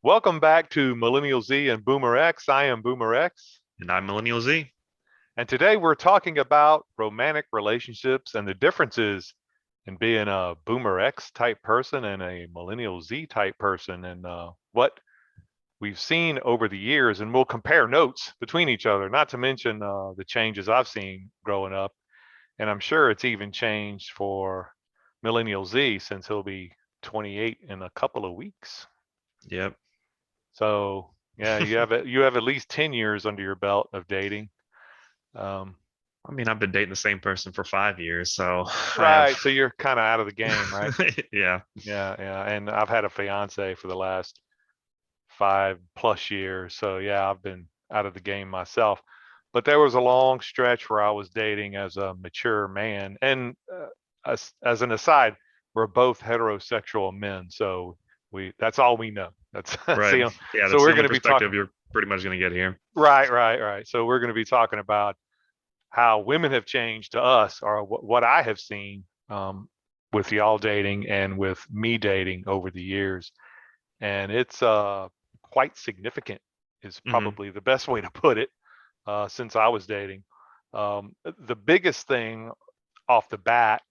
Welcome back to Millennial Z and Boomer X. I am Boomer X. And I'm Millennial Z. And today we're talking about romantic relationships and the differences in being a Boomer X type person and a Millennial Z type person and what we've seen over the years. And we'll compare notes between each other, not to mention the changes I've seen growing up. And I'm sure it's even changed for Millennial Z since he'll be 28 in a couple of weeks. Yep. So yeah, you have at least 10 years under your belt of dating. Um, I mean, I've been dating the same person for 5 years, so I have, right. So you're kind of out of the game, right? yeah, Yeah, yeah. And I've had a fiance for the last 5+ years. So yeah, I've been out of the game myself. But there was a long stretch where I was dating as a mature man. And as an aside, we're both heterosexual men. So that's all we know. That's right. see, Yeah, so that's the we're only going to be talking. perspective you're pretty much going to get here. Right, right, right. So we're going to be talking about how women have changed to us, or what I have seen with y'all dating and with me dating over the years, and it's quite significant. Is Hmm. probably the best way to put it. Since I was dating, the biggest thing off the bat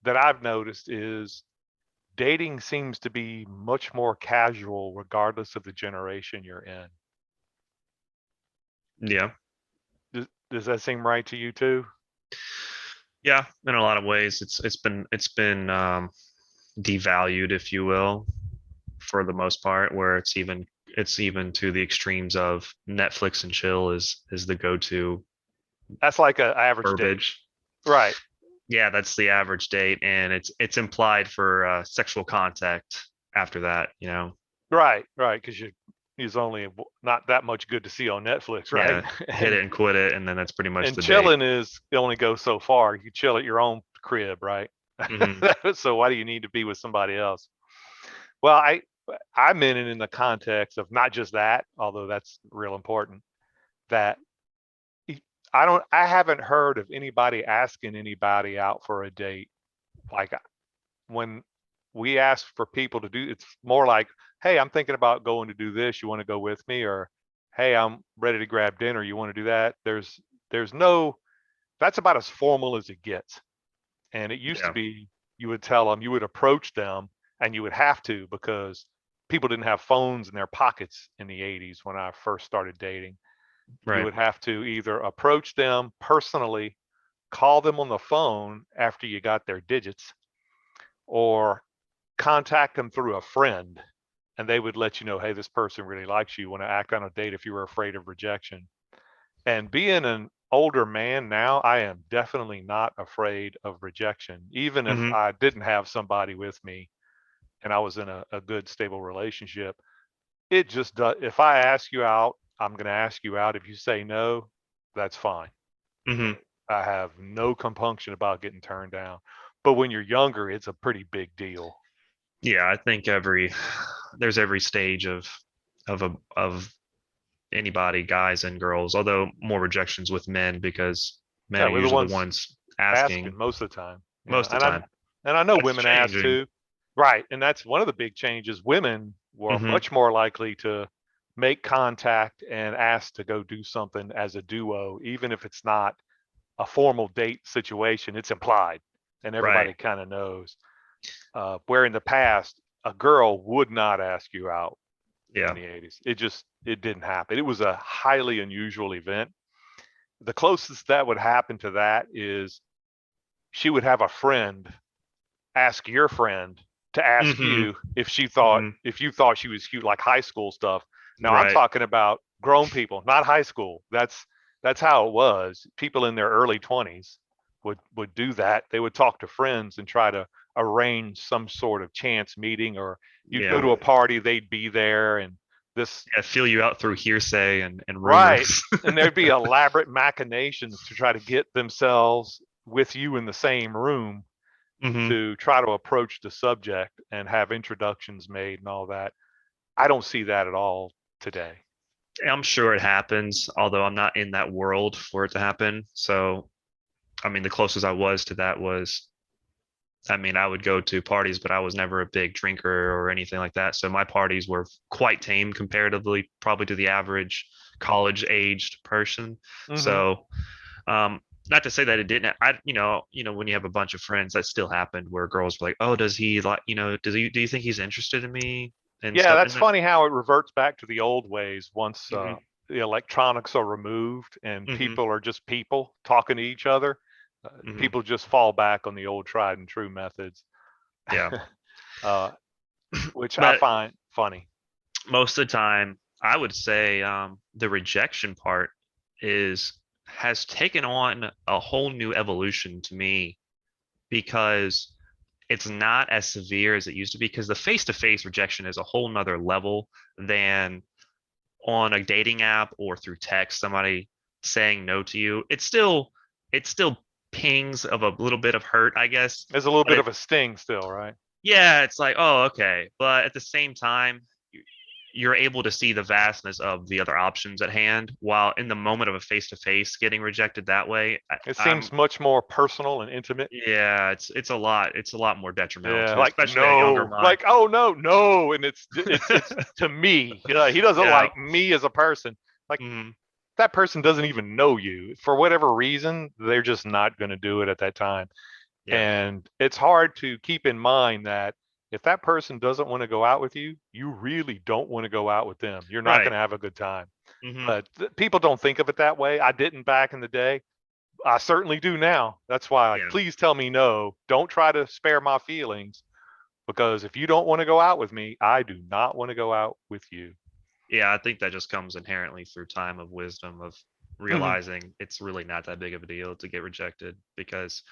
that I've noticed is dating seems to be much more casual, regardless of the generation you're in. Yeah, Does that seem right to you too? yeah. In a lot of ways, it's been devalued, if you will, for the most part, where it's even to the extremes of Netflix and chill is the go-to That's like an average date, verbiage. right? Yeah, that's the average date, and it's implied for sexual contact after that. Right, right, because he's only not that much good to see on Netflix, right? Yeah, hit it and quit it, and then that's pretty much And the date. chilling is only goes so far. You chill at your own crib, right? Hmm. So why do you need to be with somebody else? Well, I meant it in the context of not just that, although that's real important. That I haven't heard of anybody asking anybody out for a date. Like when we ask for people to do, it's more like, hey, I'm thinking about going to do this, you want to go with me? Or hey, I'm ready to grab dinner, you want to do that? There's no, that's about as formal as it gets. And it used to Yeah, be, you would tell them, you would approach them, and you would have to, because people didn't have phones in their pockets in the 80s when I first started dating. You right. would have to either approach them personally, call them on the phone after you got their digits, or contact them through a friend, and they would let you know, hey, this person really likes you, want to act on a date if you were afraid of rejection. And being an older man now, I am definitely not afraid of rejection, even if Hmm. I didn't have somebody with me and I was in a good, stable relationship. It just does. If I ask you out, I'm going to ask you out. If you say no, that's fine. Hmm. I have no compunction about getting turned down. But when you're younger, it's a pretty big deal. Yeah, I think there's every stage of anybody, guys and girls, although more rejections with men because men Yeah, are we're the usually the ones ones asking asking most of the time. Yeah, most of the time. and I know That's women ask changing. too. Right, and that's one of the big changes. Women were Hmm. much more likely to make contact and ask to go do something as a duo, even if it's not a formal date situation. It's implied, and Right. everybody kind of knows. Where in the past, a girl would not ask you out in Yeah. the 80s. It didn't happen. It was a highly unusual event. The closest that would happen to that is she would have a friend ask your friend to ask Hmm. you Hmm. if you thought she was cute, like high school stuff. Now I'm Right. talking about grown people, not high school. That's how it was. People in their early 20s would do that. They would talk to friends and try to arrange some sort of chance meeting, or you'd go Yeah. to a party, they'd be there, and this Yeah. Feel you out through hearsay and right. rumors. And there'd be elaborate machinations to try to get themselves with you in the same room Hmm. to try to approach the subject and have introductions made and all that. I don't see that at all today. I'm sure it happens, although I'm not in that world for it to happen. So, I mean, the closest I was to that was I mean, I would go to parties, but I was never a big drinker or anything like that. So my parties were quite tame comparatively, probably to the average college-aged person. Hmm. So, not to say that it didn't. When you have a bunch of friends, that still happened where girls were like, "Oh, does he like, do you think he's interested in me?" and Yeah, stuff. that's And then, funny how it reverts back to the old ways once hmm the electronics are removed and hmm people are just people talking to each other. hmm People just fall back on the old tried and true methods, yeah. uh, which I But find funny. most of the time, I would say the rejection part is has taken on a whole new evolution to me because it's not as severe as it used to be because the face-to-face rejection is a whole nother level than on a dating app or through text somebody saying no to you. It's still pings of a little bit of hurt, I guess. There's a little But bit of a sting still, right? yeah, it's like, oh, okay. But at the same time, you're able to see the vastness of the other options at hand. While in the moment of a face to face getting rejected that way, It I'm seems much more personal and intimate. yeah, it's a lot more detrimental Yeah, to, like especially a younger no, mind. like oh no, no, and it's to me. He doesn't Yeah. like me as a person. Like hmm that person doesn't even know you. For whatever reason, they're just not going to do it at that time. Yeah. And it's hard to keep in mind that if that person doesn't want to go out with you, you really don't want to go out with them. You're not going Right. to have a good time. hmm But people don't think of it that way. I didn't back in the day. I certainly do now. That's why, like, Yeah. please tell me no. Don't try to spare my feelings because if you don't want to go out with me, I do not want to go out with you. Yeah, I think that just comes inherently through time of wisdom of Mhm. realizing it's really not that big of a deal to get rejected because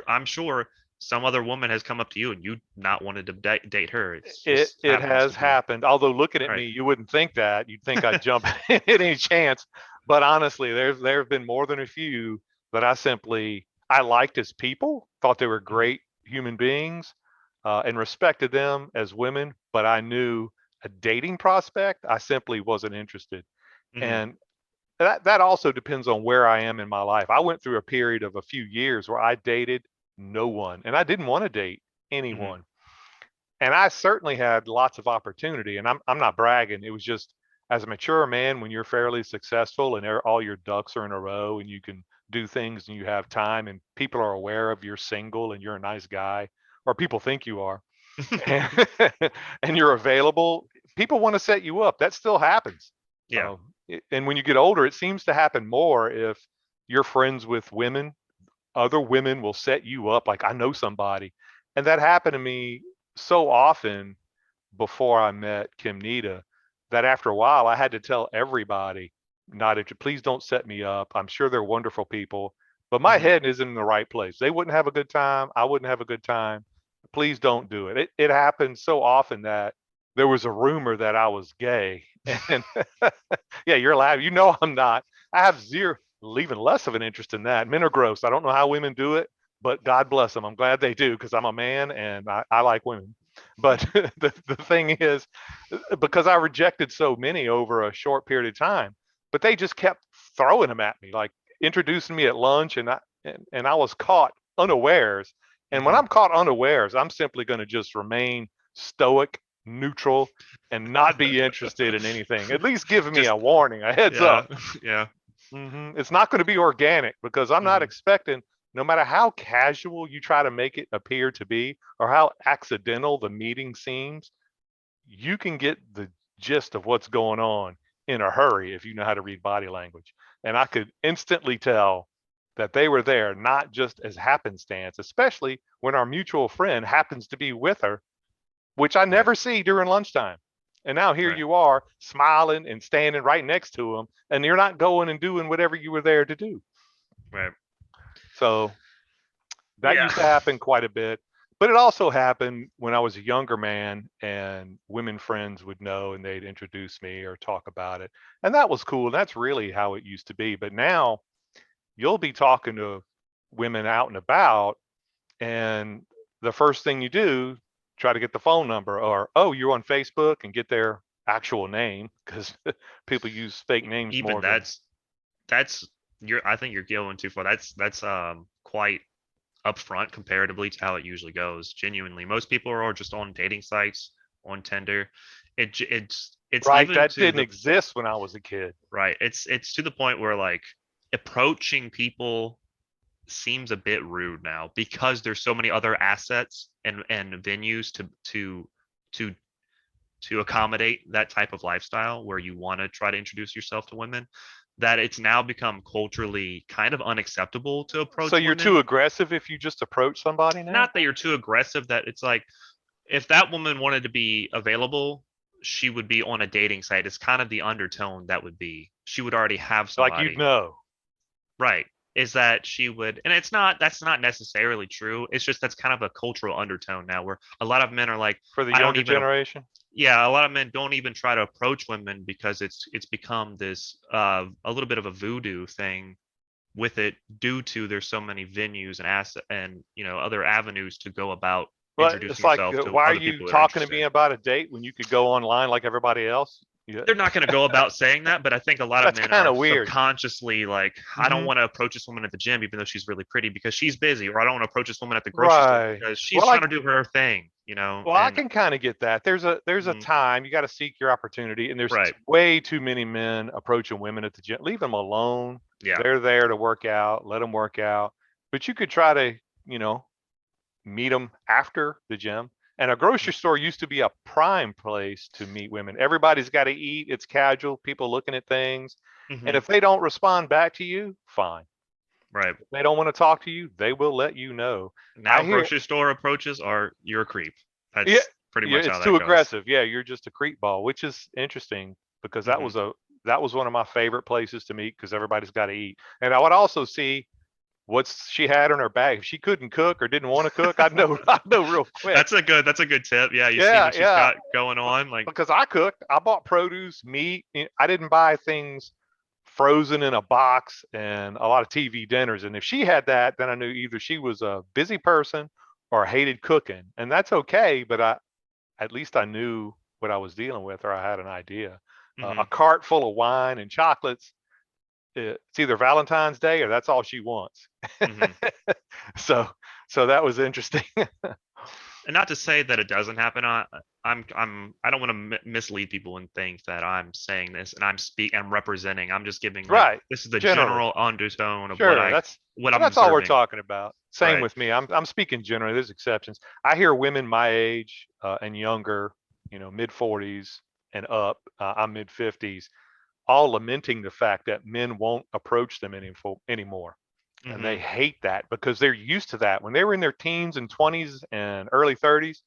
I'm sure some other woman has come up to you and you not wanted to date her. It's It just it happens to has be happened. Although looking at right. me, you wouldn't think that. You'd think I'd jump at any chance. But honestly, there have been more than a few that I liked as people, thought they were hmm great human beings, and respected them as women. But I knew a dating prospect, I simply wasn't interested. hmm And that also depends on where I am in my life. I went through a period of a few years where I dated no one, and I didn't want to date hmm anyone, and I certainly had lots of opportunity. And I'm not bragging. It was just as a mature man, when you're fairly successful and all your ducks are in a row, and you can do things and you have time, and people are aware of you're single and you're a nice guy, or people think you are, and, and you're available. People want to set you up. That still happens. yeah. And when you get older, it seems to happen more if you're friends with women. Other women will set you up. Like I know somebody, and that happened to me so often before I met Kim Nita that after a while I had to tell everybody, not if please don't set me up. I'm sure they're wonderful people, but my hmm head isn't in the right place. They wouldn't have a good time. I wouldn't have a good time. Please don't do it. It happened so often that there was a rumor that I was gay. And yeah, you're laughing. You know I'm not. I have zero, even less of an interest in that. Men are gross. I don't know how women do it, but God bless them. I'm glad they do because I'm a man and I like women. But the thing is, because I rejected so many over a short period of time, but they just kept throwing them at me, like introducing me at lunch, and I was caught unawares. And when hmm I'm caught unawares, I'm simply going to just remain stoic, neutral, and not be interested in anything. At least give me Just a warning, a heads yeah, up. yeah. It's not going to be organic because I'm not hmm expecting, no matter how casual you try to make it appear to be or how accidental the meeting seems, you can get the gist of what's going on in a hurry if you know how to read body language. And I could instantly tell that they were there not just as happenstance, especially when our mutual friend happens to be with her, which I Right, never see during lunchtime. And now here right, you are smiling and standing right next to them, and you're not going and doing whatever you were there to do. right. So that Yeah. used to happen quite a bit. But it also happened when I was a younger man and women friends would know and they'd introduce me or talk about it. And that was cool. That's really how it used to be. But now you'll be talking to women out and about, and the first thing you do, try to get the phone number, or, oh, you're on Facebook, and get their actual name because people use fake names Even more than. that's you're I think you're going too far. That's quite upfront comparatively to how it usually goes. Genuinely, most people are just on dating sites, on Tinder. It's Right. even That to didn't the exist when I was a kid. right. It's to the point where like approaching people seems a bit rude now because there's so many other assets and venues to to accommodate that type of lifestyle where you want to try to introduce yourself to women, that it's now become culturally kind of unacceptable to So approach you're women. too aggressive if you just approach somebody now? Not that you're too aggressive, that it's like if that woman wanted to be available, she would be on a dating site. It's kind of the undertone that would be. She would already have Like you'd somebody. know. Right. Is that she would, and that's not necessarily true. It's just that's kind of a cultural undertone now where a lot of men are like, For the I don't younger even, generation? yeah, a lot of men don't even try to approach women because it's become this a little bit of a voodoo thing with it due to there's so many venues and asset and other avenues to go about But introducing it's like, yourself to why are other you people that are talking to me interested. about a date when you could go online like everybody else? Yeah, They're not going to go about saying that, but I think a lot of that's men kind are of weird. subconsciously like, I don't Hmm. want to approach this woman at the gym even though she's really pretty because she's busy, or I don't want to approach this woman at the grocery store Right. because she's Well, trying to do her thing. well, I And can kind of get that. There's a mhm, time you got to seek your opportunity, and there's right, way too many men approaching women at the gym. Leave them alone. yeah, They're there to work out. Let them work out. But you could try to, you know, meet them after the gym. And a grocery store used to be a prime place to meet women. Everybody's got to eat. It's casual. People looking at things. And hmm, if they don't respond back to you, fine. right. If they don't want to talk to you, they will let you know. Now I hear, grocery store approaches are you're a creep. yeah, That's pretty yeah, much it's how too that goes. aggressive. Yeah, you're just a creep ball, which is interesting because Hmm. that was one of my favorite places to meet because everybody's got to eat. And I would also see what's she had in her bag. If she couldn't cook or didn't want to cook, I'd know I'd know real quick. That's a good tip. Yeah, you see Yeah, what she's yeah. got going on. Like, Because I cooked. I bought produce, meat. I didn't buy things frozen in a box and a lot of TV dinners. And if she had that, then I knew either she was a busy person or hated cooking. And that's okay, but I at least I knew what I was dealing with or I had an idea. A hmm, cart full of wine and chocolates, it's either Valentine's Day or that's all she wants. hmm. so so that was interesting. And not to say that it doesn't happen. I don't want to mislead people and think that I'm saying this and I'm representing. I'm just giving like Right. this is the Generally. general undertone of Sure, that's what well, I'm that's all we're observing. talking about. Same Right. with me. I'm speaking generally. There's exceptions. I hear women my age and younger, mid 40s and up. I'm mid 50s, all lamenting the fact that men won't approach them anymore, and they Hmm. hate that because they're used to that. When they were in their teens and 20s and early 30s,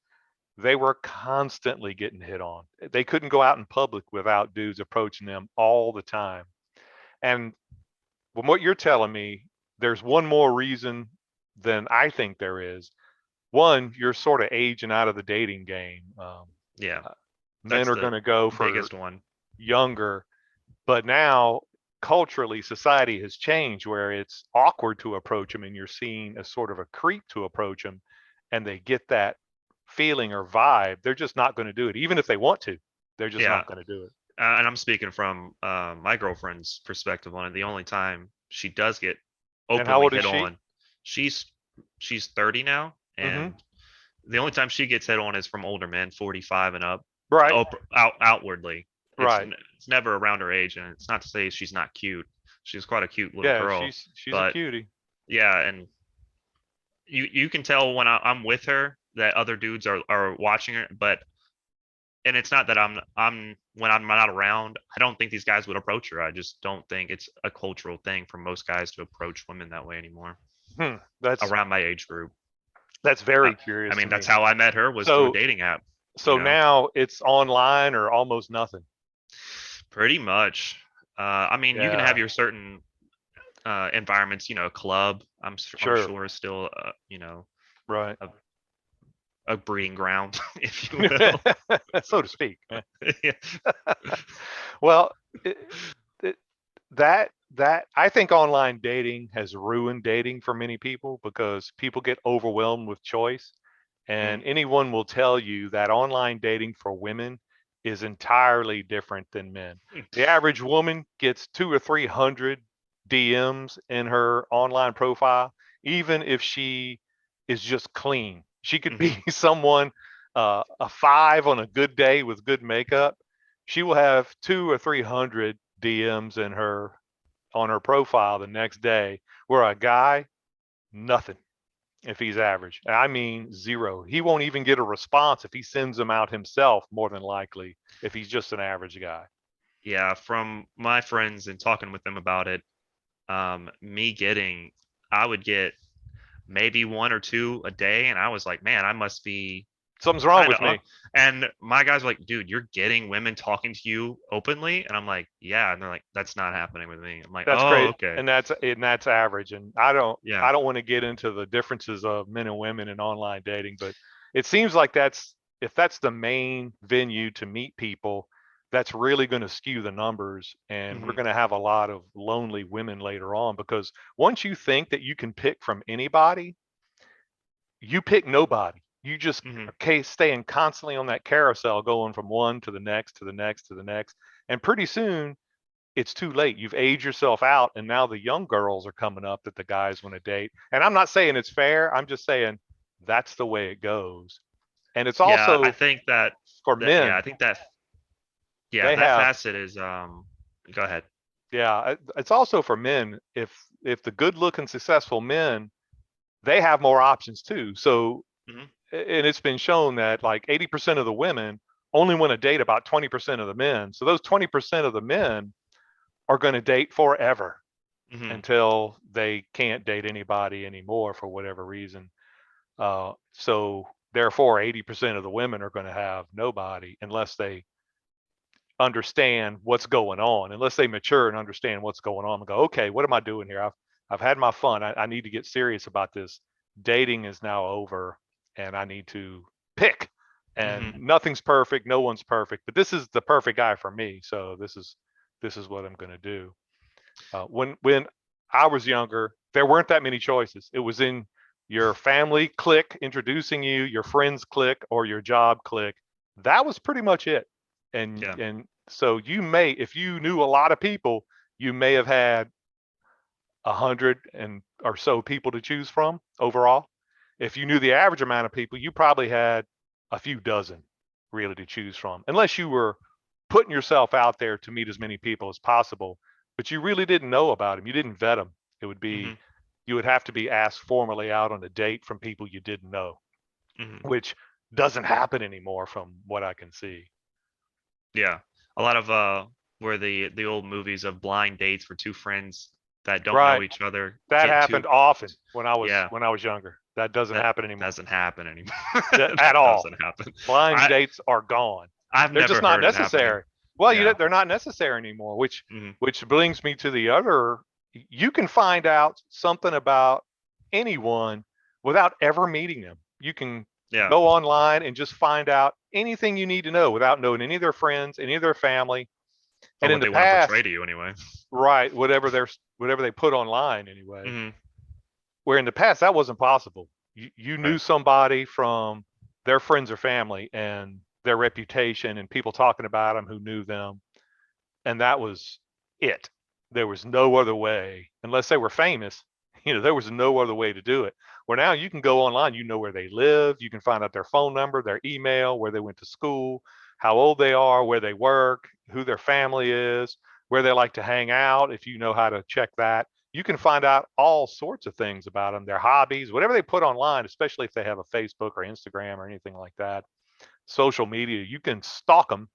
they were constantly getting hit on. They couldn't go out in public without dudes approaching them all the time. And from what you're telling me, there's one more reason than I think there is. One, you're sort of aging out of the dating game. Yeah, Uh, Men that's are the going to go for biggest one. younger, but now culturally, society has changed where it's awkward to approach them, and you're seen as sort of a creep to approach them, and they get that feeling or vibe. They're just not going to do it, even if they want to. They're just Yeah, not going to do it. and I'm speaking from my girlfriend's perspective on it. The only time she does get And how openly old is hit she? on, she's she's 30 now, Hmm. and the only time she gets hit on is from older men, 45 and up, Right, outwardly. right. It's never around her age, and it's not to say she's not cute. She's quite a cute little Yeah, girl, she's a but cutie. yeah, and you can tell when I'm with her that other dudes are watching her, but and it's not that I'm when I'm not around, I don't think these guys would approach her. I just don't think it's a cultural thing for most guys to approach women that way anymore Hmm. That's around my age group. that's Uh, very I curious to mean, that's me. how I met her was through a So dating app, you so know. now it's online or almost nothing. Pretty much. I mean, you can have Yeah, your certain environments, club. I'm sure. sure is still Right. a, a breeding ground, if you will. So to speak. Yeah. Well, it, it, that I think online dating has ruined dating for many people because people get overwhelmed with choice, and Mm, anyone will tell you that online dating for women is entirely different than men. The average woman gets 2 or 300 DMs in her online profile, even if she is just clean. She could Hmm. be someone, a 5 on a good day with good makeup. She will have 200 or 300 DMs in her on her profile the next day, where a guy, nothing if he's average. I mean, zero. He won't even get a response if he sends them out himself, more than likely, if he's just an average guy. Yeah, from my friends and talking with them about it, me getting, I would get maybe one or two a day, and I was like, man, I must be Something's wrong kind with of. me. And my guys were like, dude, you're getting women talking to you openly, and I'm like, yeah, and they're like, that's not happening with me. I'm like, That's oh, great, okay, and that's average. And I don't yeah, I don't want to get into the differences of men and women in online dating, but it seems like that's if that's the main venue to meet people, that's really going to skew the numbers, and we're hmm, going to have a lot of lonely women later on, because once you think that you can pick from anybody, you pick nobody. You just hmm, okay, staying constantly on that carousel, going from one to the next to the next to the next, and pretty soon it's too late. You've aged yourself out, and now the young girls are coming up that the guys want to date. And I'm not saying it's fair. I'm just saying that's the way it goes. And it's yeah. I also think that for yeah, men. I think that yeah, They that have, facet is Go ahead. yeah, it's also for men. If the good-looking, successful men, they have more options too. So, Hmm. and it's been shown that like 80% of the women only want to date about 20% of the men. So those 20% of the men are going to date forever Hmm. until they can't date anybody anymore for whatever reason. So therefore, 80% of the women are going to have nobody unless they understand what's going on, unless they mature and understand what's going on and go, okay, what am I doing here? I've had my fun. I need to get serious about this. Dating is now over, and I need to pick. And Hmm. nothing's perfect. No one's perfect, but this is the perfect guy for me. So this is what I'm going to do. When I was younger, there weren't that many choices. It was in your family clique introducing you, your friends clique, or your job clique. That was pretty much it. And Yeah. and so you may, if you knew a lot of people, you may have had 100 and or so people to choose from overall. If you knew the average amount of people, you probably had a few dozen really to choose from, unless you were putting yourself out there to meet as many people as possible, but you really didn't know about them. You didn't vet them. It would be, Hmm. you would have to be asked formally out on a date from people you didn't know, Hmm. which doesn't happen anymore from what I can see. Yeah. A lot of where the old movies of blind dates for two friends that don't know Right. each other That get to happened often when I was yeah, when I was younger. That doesn't that happen anymore. doesn't happen anymore. At That all. doesn't happen. Blind I dates are gone. I've They're just never not heard it happening. necessary. Well, Yeah. they're not necessary anymore, which Hmm. which brings me to the other. You can find out something about anyone without ever meeting them. You can Yeah. go online and just find out anything you need to know without knowing any of their friends, any of their family. Or And in what the they want to portray past, to you anyway. right, whatever they put online anyway. Hmm. Where in the past that wasn't possible. You knew Right. somebody from their friends or family and their reputation and people talking about them who knew them, and that was it. There was no other way, unless they were famous. There was no other way to do it. Where now you can go online, you know where they live, you can find out their phone number, their email, where they went to school, how old they are, where they work, who their family is, where they like to hang out. If you know how to check that, you can find out all sorts of things about them, their hobbies, whatever they put online, especially if they have a Facebook or Instagram or anything like that. Social media, you can stalk them,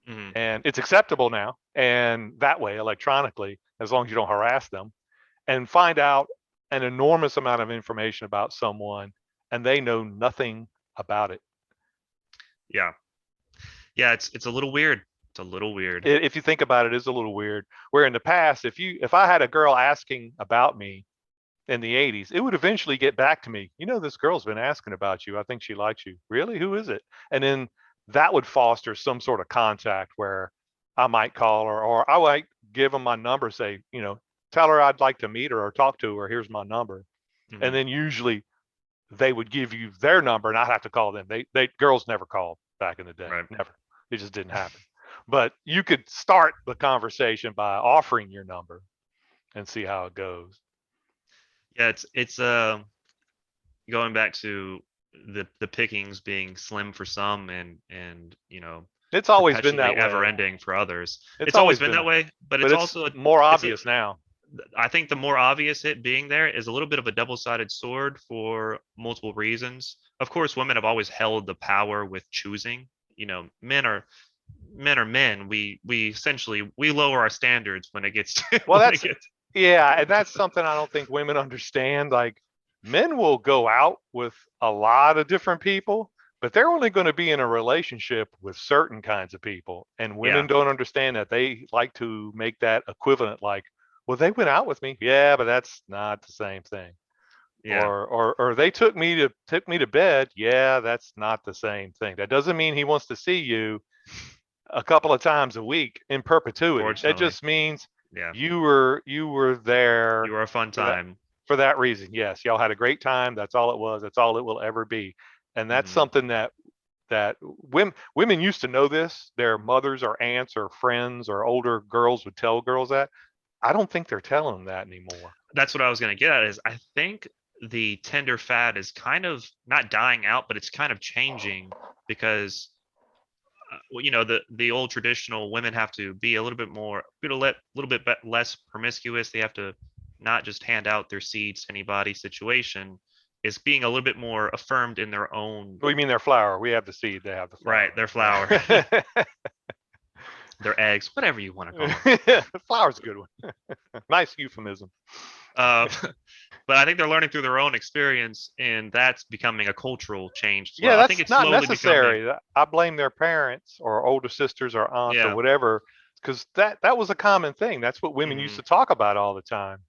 Hmm. and it's acceptable now. And that way, electronically, as long as you don't harass them, and find out an enormous amount of information about someone, and they know nothing about it. Yeah. Yeah, it's a little weird. It's a little weird. If you think about it, it's a little weird. Where in the past, if I had a girl asking about me in the 80s, it would eventually get back to me. This girl's been asking about you. I think she likes you. Really? Who is it? And then that would foster some sort of contact where I might call her, or I might give them my number, say, tell her I'd like to meet her or talk to her. Here's my number. And Hmm. then usually they would give you their number and I'd have to call them. They girls never called back in the day. Right. Never. It just didn't happen. But you could start the conversation by offering your number and see how it goes. Yeah, it's going back to the pickings being slim for some and It's always been perpetually that ever way. ending for others. It's It's always always been been that that, way, but but it's it's also more it's a obvious now. I think the more obvious it being there is a little bit of a double-sided sword for multiple reasons. Of course, women have always held the power with choosing. Men are men. We essentially we lower our standards when it gets to, Well, when it that's gets. yeah, and that's something I don't think women understand. Like men will go out with a lot of different people, but they're only going to be in a relationship with certain kinds of people. And women Yeah, don't understand that. They like to make that equivalent like, well, they went out with me. Yeah, but that's not the same thing. yeah. Or they took me to bed. Yeah, that's not the same thing. That doesn't mean he wants to see you a couple of times a week in perpetuity. That Unfortunately, just means yeah. you were there You were a fun for that time. for that reason. Yes, y'all had a great time. That's all it was. That's all it will ever be. And that's Hmm. something that women used to know this. Their mothers or aunts or friends or older girls would tell girls that. I don't think they're telling them that anymore. That's what I was going to get at. Is I think the Tinder fad is kind of not dying out, but it's kind of changing because well, the old traditional women have to be a little bit more, a little bit less promiscuous. They have to not just hand out their seeds to anybody. Situation is being a little bit more affirmed in their own We mean their flower. We have the seed. They have the right, flower. their flower, Yeah. their eggs, whatever you want to call them. Flower's a good one. Nice euphemism. Uh, but I think they're learning through their own experience, and that's becoming a cultural change as Yeah, well. I think that's it's not slowly becoming, necessary. I blame their parents or older sisters or aunts or yeah. whatever, because that was a common thing. That's what women used Hmm. to talk about all the time.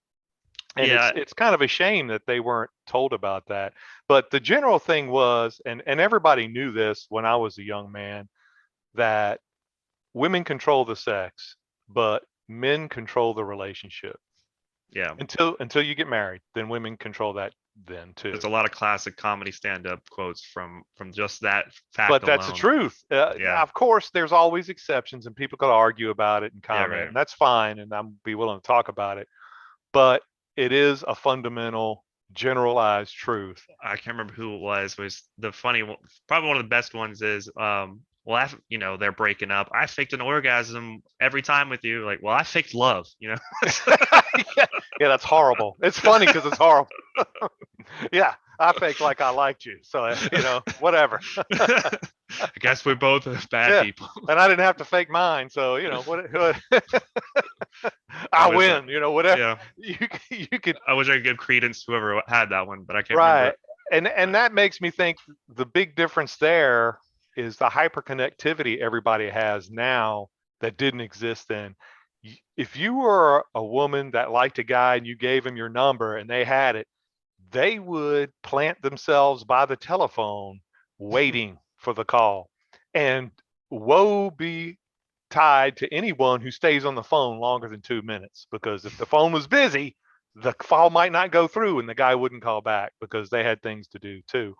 And it's Yeah. it's kind of a shame that they weren't told about that. But the general thing was, and everybody knew this when I was a young man, that women control the sex, but men control the relationship Yeah. until you get married. Then women control that then There's too. a lot of classic comedy stand-up quotes from just that fact But that's the alone. truth. Yeah. Of course, there's always exceptions, and people could argue about it and Yeah, comment, right. and that's fine, and I'm be willing to talk about it. But it is a fundamental, generalized truth. I can't remember who it was. Was the funny one, probably one of the best ones is well, they're breaking up. I faked an orgasm every time with you. Like, well, I faked love, Yeah, yeah, that's horrible. It's funny because it's horrible. Yeah, I fake like I liked you, so whatever. I guess we're both bad Yeah, people. and I didn't have to fake mine, so what I I wish win. Whatever yeah. you you could. I wish I could give credence to whoever had that one, but I can't remember Right. it. And that makes me think the big difference there is the hyperconnectivity everybody has now that didn't exist then. If you were a woman that liked a guy and you gave him your number and they had it, they would plant themselves by the telephone waiting for the call. And woe be tied to anyone who stays on the phone longer than 2 minutes, because if the phone was busy, the call might not go through and the guy wouldn't call back because they had things to do too.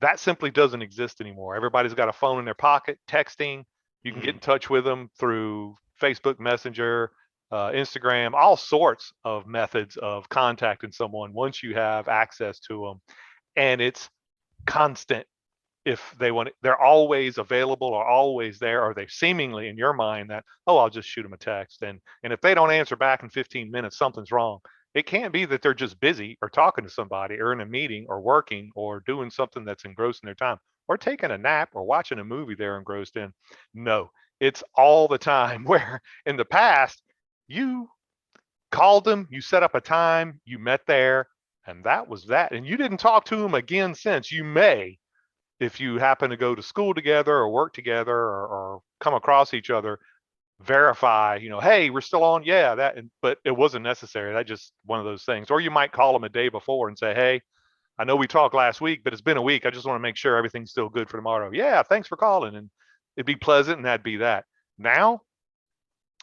That simply doesn't exist anymore. Everybody's got a phone in their pocket, texting. You can get Mhm. in touch with them through Facebook Messenger, Instagram, all sorts of methods of contacting someone once you have access to them. And it's constant. If they want, they're always available or always there, or they seemingly in your mind that, oh, I'll just shoot them a text. And if they don't answer back in 15 minutes, something's wrong. It can't be that they're just busy or talking to somebody or in a meeting or working or doing something that's engrossing their time or taking a nap or watching a movie they're engrossed in. No, it's all the time. Where in the past, you called them, you set up a time, you met there, and that was that. And you didn't talk to them again since. You may, if you happen to go to school together or work together or come across each other, verify, hey, we're still on. Yeah, but it wasn't necessary. That just one of those things. Or you might call them a day before and say, hey, I know we talked last week, but it's been a week. I just want to make sure everything's still good for tomorrow. Yeah, thanks for calling. And it'd be pleasant and that'd be that. Now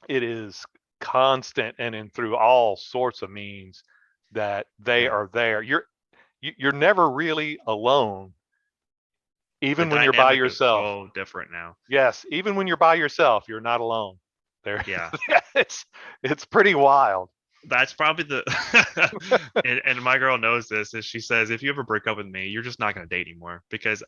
it is constant and in through all sorts of means that they Yeah. are there. You're never really alone, The even when you're by dynamic is yourself. so different now. Yes, even when you're by yourself, you're not alone. There, Yeah. it's it's pretty wild. That's probably the and my girl knows this, is she says, if you ever break up with me, you're just not going to date anymore, because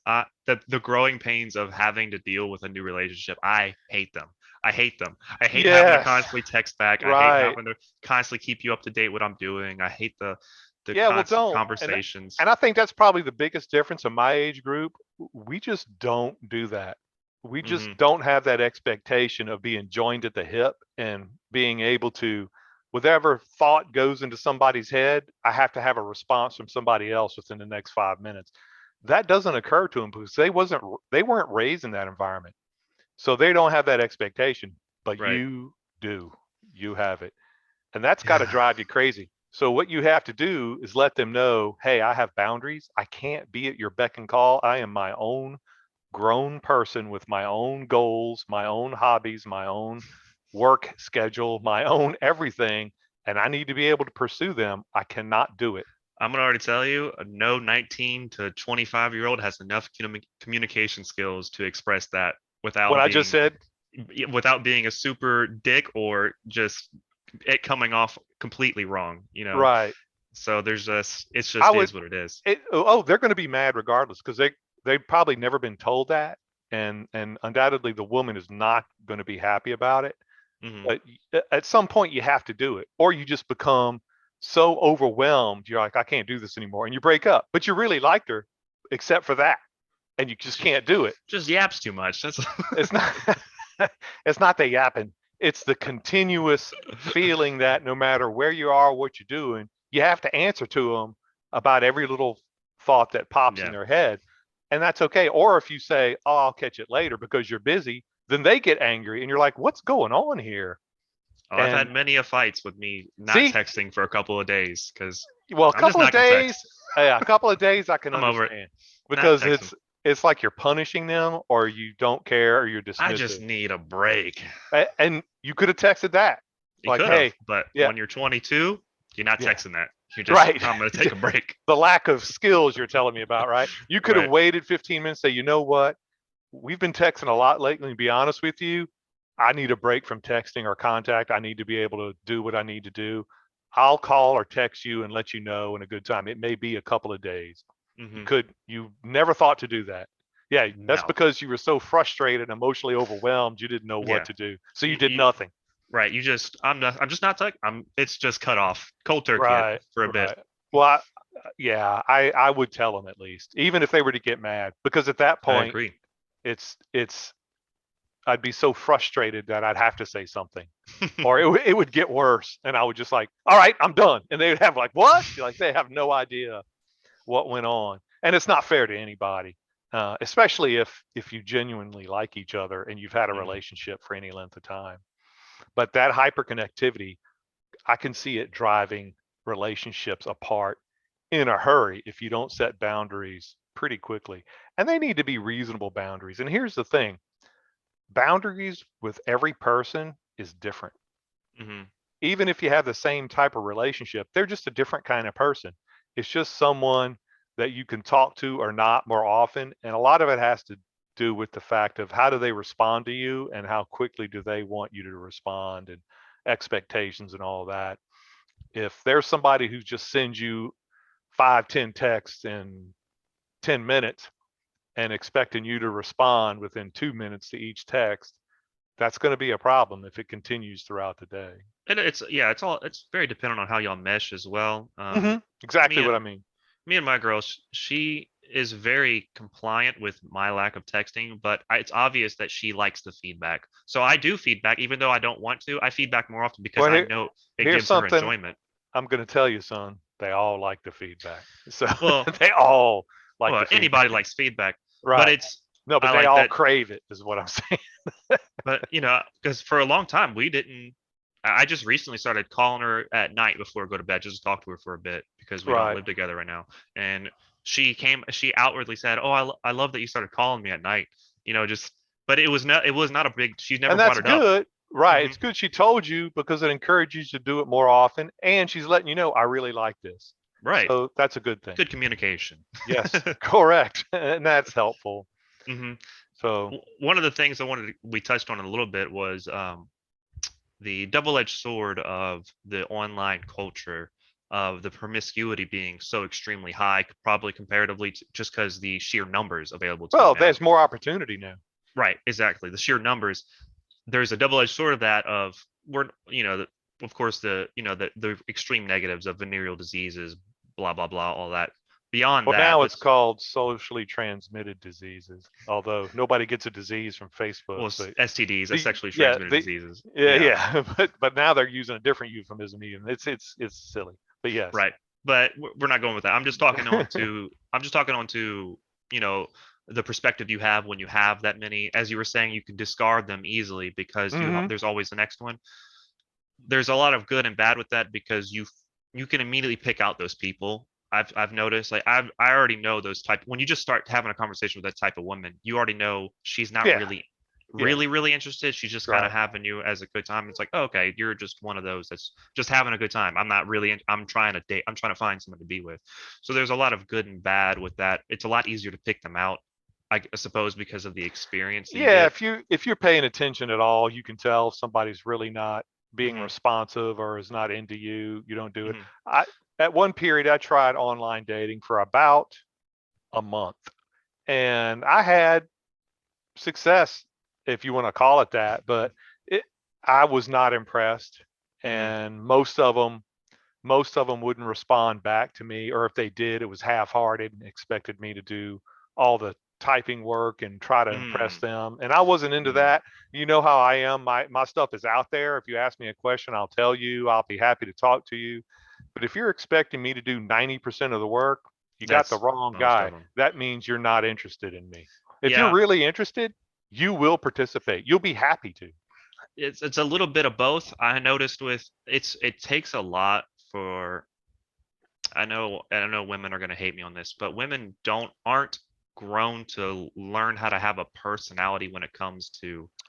the growing pains of having to deal with a new relationship, I hate them. I hate them. I hate having to Yes, constantly text back. I hate right. having to constantly keep you up to date what I'm doing. I hate the Yeah, well, constant don't. conversations. And I think that's probably the biggest difference in my age group. We just don't do that. We just Hmm. don't have that expectation of being joined at the hip and being able to, whatever thought goes into somebody's head, I have to have a response from somebody else within the next 5 minutes. That doesn't occur to them because they weren't raised in that environment. So they don't have that expectation, but Right. you do. You have it. And that's got to Yeah. drive you crazy. So what you have to do is let them know, hey, I have boundaries. I can't be at your beck and call. I am my own grown person with my own goals, my own hobbies, my own work schedule, my own everything, and I need to be able to pursue them. I cannot do it. I'm gonna already tell you, no 19 to 25-year-old has enough communication skills to express that What without I just being said, without being a super dick, or just it coming off completely wrong, right. So there's just, it's I just would is what it is. they're going to be mad regardless because they've probably never been told that, and undoubtedly the woman is not going to be happy about it. Hmm. But at some point you have to do it, or you just become so overwhelmed. You're like, I can't do this anymore, and you break up. But you really liked her, except for that, and you just can't do it. Just yaps too much. That's It's not. It's not the yapping. It's the continuous feeling that no matter where you are, what you're doing, you have to answer to them about every little thought that pops in yeah. their head, and that's okay. Or if you say, "Oh, I'll catch it later" because you're busy, then they get angry, and you're like, "What's going on here?" Oh, I've had And many a fights with me not see, texting for a couple of days because well, a I'm just couple of not gonna text. days, yeah, a couple of days I can I'm over it. understand Not because texting. it's like you're punishing them or you don't care or you're I just dismissive. need a break. And you could have texted that You like, could have, "Hey, but yeah, when you're 22, you're not yeah, texting that. You're just, right." I'm gonna take a break. The lack of skills you're telling me about, right? You could have Right. waited 15 minutes, say, "You know what? We've been texting a lot lately. To be honest with you, I need a break from texting or contact. I need to be able to do what I need to do. I'll call or text you and let you know in a good time. It may be a couple of days." Hmm. You never thought to do that. Yeah, that's No. because you were so frustrated, emotionally overwhelmed, you didn't know what Yeah. to do. So you You, did you, nothing. right. You just, I'm just not tech. It's just cut off, cold turkey it Right, for a bit. right. Well, yeah, I would tell them at least, even if they were to get mad, because at that I point, agree. it's I'd be so frustrated that I'd have to say something, or it would get worse, and I would just like, all right, I'm done, and they would have like, what? Like they have no idea what went on, and it's not fair to anybody, especially if you genuinely like each other and you've had a Hmm. relationship for any length of time. But that hyperconnectivity, I can see it driving relationships apart in a hurry if you don't set boundaries pretty quickly. And they need to be reasonable boundaries. And here's the thing, boundaries with every person is different. Hmm. Even if you have the same type of relationship, they're just a different kind of person. It's just someone that you can talk to or not more often. And a lot of it has to do with the fact of how do they respond to you and how quickly do they want you to respond and expectations and all that. If there's somebody who just sends you 5, 10 texts in 10 minutes and expecting you to respond within 2 minutes to each text, that's going to be a problem if it continues throughout the day. And it's very dependent on how y'all mesh as well. Exactly Me what I and mean. me and my girl, she is very compliant with my lack of texting, but it's obvious that she likes the feedback. So I do feedback, even though I don't want to. I feedback more often because Well, I know it here's gives her something enjoyment. I'm going to tell you, son. They all like the feedback. So Well, they all like well, the feedback. anybody likes feedback, but Right. No, but I they like all that. crave it, is what I'm saying. But because for a long time we didn't. I just recently started calling her at night before I go to bed, just to talk to her for a bit because we don't Right. live together right now. And she outwardly said, "Oh, I love that you started calling me at night." Just, but it was not a big. She's never And brought that's it up. good. Right. Hmm. It's good she told you because it encourages you to do it more often. And she's letting you know, I really like this. Right. So that's a good thing. Good communication. Yes, correct. And that's helpful. Hmm. So, One of the things we touched on a little bit was the double-edged sword of the online culture of the promiscuity being so extremely high, probably comparatively to, just because the sheer numbers available to you Well, now. there's more opportunity now. Right, exactly. The sheer numbers. There's a double-edged sword of that of we're of course the extreme negatives of venereal diseases, blah blah blah, all that. Beyond Well, that, now it's let's called socially transmitted diseases, although nobody gets a disease from Facebook. well But STDs, the sexually yeah, transmitted the diseases. yeah, Yeah, yeah. But now they're using a different euphemism. Even it's silly. But yes. right. But we're not going with that. I'm just talking on to you know the perspective you have when you have that many. As you were saying, you can discard them easily because Hmm. there's always the next one. There's a lot of good and bad with that because you can immediately pick out those people. I've noticed like I already know those type when you just start having a conversation with that type of woman, you already know she's not Yeah, yeah, really interested. She's just kind of right. having you as a good time. It's like, oh, okay, you're just one of those that's just having a good time. I'm not really I'm trying to date. I'm trying to find someone to be with. So there's a lot of good and bad with that. It's a lot easier to pick them out, I suppose, because of the experience that you Yeah, get. if you're paying attention at all, you can tell if somebody's really not being Hmm. responsive or is not into you. You don't do it. Hmm. I At one period I tried online dating for about a month, and I had success, if you want to call it that, but it I was not impressed, Hmm. and most of them wouldn't respond back to me, or if they did, it was half-hearted and expected me to do all the typing work and try to impress Hmm. them. And I wasn't into Hmm. that. You know how I am. My stuff is out there. If you ask me a question, I'll tell you. I'll be happy to talk to you. But if you're expecting me to do 90% of the work, you got the That's wrong most of guy. them. That means you're not interested in me. If you're Yeah, really interested, you will participate. You'll be happy to. it's a little bit of both. I noticed with it takes a lot for I know women are going to hate me on this, but women don't aren't grown to learn how to have a personality when it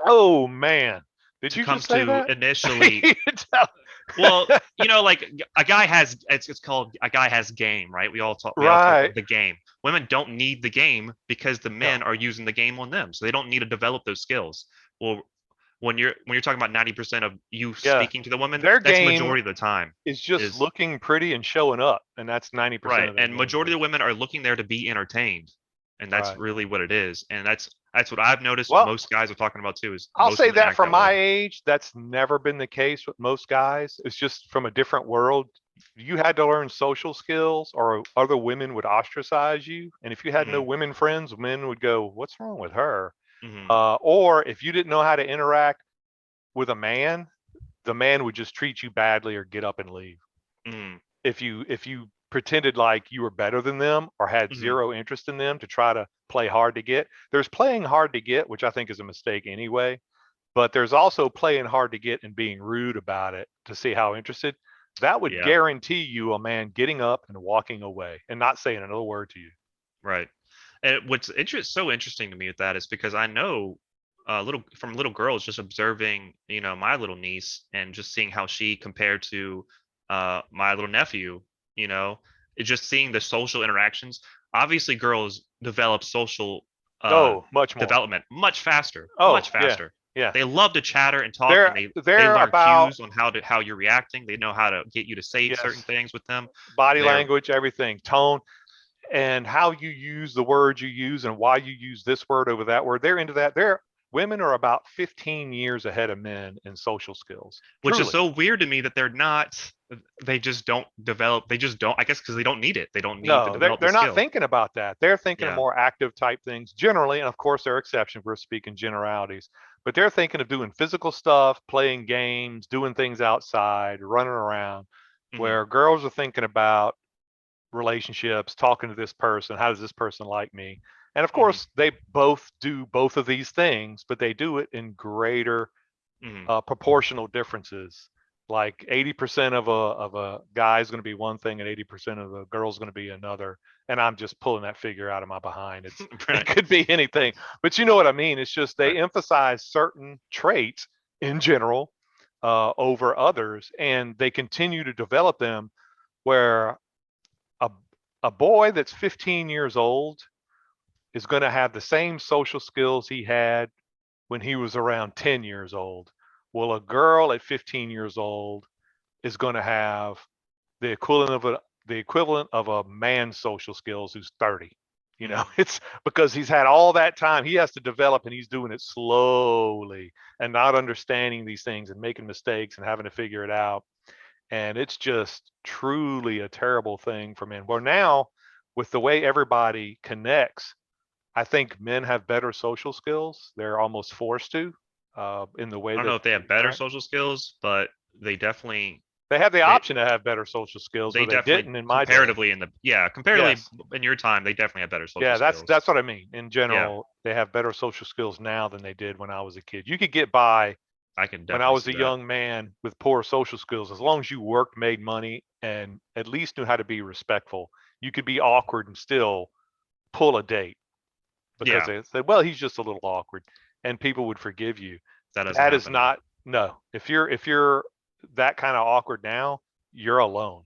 Oh man. Did you just comes say to that? initially well, like a guy has it's called a guy has game, right? We all talk Right. about the game. Women don't need the game because the No. men are using the game on them. So they don't need to develop those skills. Well, when you're talking about 90% of you Yeah. speaking to the woman, Their that's game majority of the time is just is looking pretty and showing up, and that's 90% right. of their And game majority of the is. women are looking there to be entertained. And that's Right. really what it is. And that's what I've noticed Well, most guys are talking about too, is I'll most say women that act for that way. my age, that's never been the case with most guys. It's just from a different world. You had to learn social skills, or other women would ostracize you. And if you had no Hmm. women friends, men would go, "What's wrong with her?" Hmm. Or if you didn't know how to interact with a man, the man would just treat you badly or get up and leave. Hmm. If you pretended like you were better than them or had Hmm. zero interest in them to try to play hard to get. There's playing hard to get, which I think is a mistake anyway, but there's also playing hard to get and being rude about it to see how interested. That would Yeah. guarantee you a man getting up and walking away and not saying another word to you. Right. And so interesting to me with that is because I know little girls just observing, my little niece and just seeing how she compared to my little nephew, you know, just seeing the social interactions. Obviously, girls develop social uh Oh, much more. development much faster, Oh, much yeah, faster. yeah. They love to chatter and talk and They're they they're learn about, cues on how you're reacting. They know how to get you to say certain yes, things with them. body They're language, everything, tone, and how you use the words you use and why you use this word over that word. They're into that. They're Women are about 15 years ahead of men in social skills. which is Truly. so weird to me that they're not they just don't develop they just don't I guess because they don't need it, they don't need to No, they're develop the they're not skill. thinking about that. They're thinking of Yeah. more active type things generally, and of course there are exceptions. We're speaking generalities, but they're thinking of doing physical stuff, playing games, doing things outside, running around. Hmm. Where girls are thinking about relationships, talking to this person, how does this person like me? And of Hmm. course, they both do both of these things, but they do it in greater Hmm. proportional differences. Like 80% of a guy is going to be one thing, and 80% of the girl is going to be another. And I'm just pulling that figure out of my behind. It Right. could be anything, but you know what I mean. It's just Right. they emphasize certain traits in general over others, and they continue to develop them. Where a a boy that's 15 years old is going to have the same social skills he had when he was around 10 years old. Well, a girl at 15 years old is going to have the equivalent of a man's social skills who's 30. Mm, It's because he's had all that time. He has to develop, and he's doing it slowly and not understanding these things and making mistakes and having to figure it out. And it's just truly a terrible thing for men. Well, now with the way everybody connects, I think men have better social skills. They're almost forced to, in the way I don't that know if they they have better interact. social skills, but they definitely They have the they option to have better social skills, they where they definitely didn't in my day. comparatively in the yeah comparatively Yes. in your time they definitely have better social Yeah, that's skills. that's what I mean. In Yeah, general, they have better social skills now than they did when I was a kid. You could get by I can when I definitely was see a that. young man with poor social skills, as long as you worked, made money, and at least knew how to be respectful. You could be awkward and still pull a date because Yeah, they said, "Well, he's just a little awkward," and people would forgive you. that doesn't That is happen now. not no. If you're that kind of awkward now, you're alone.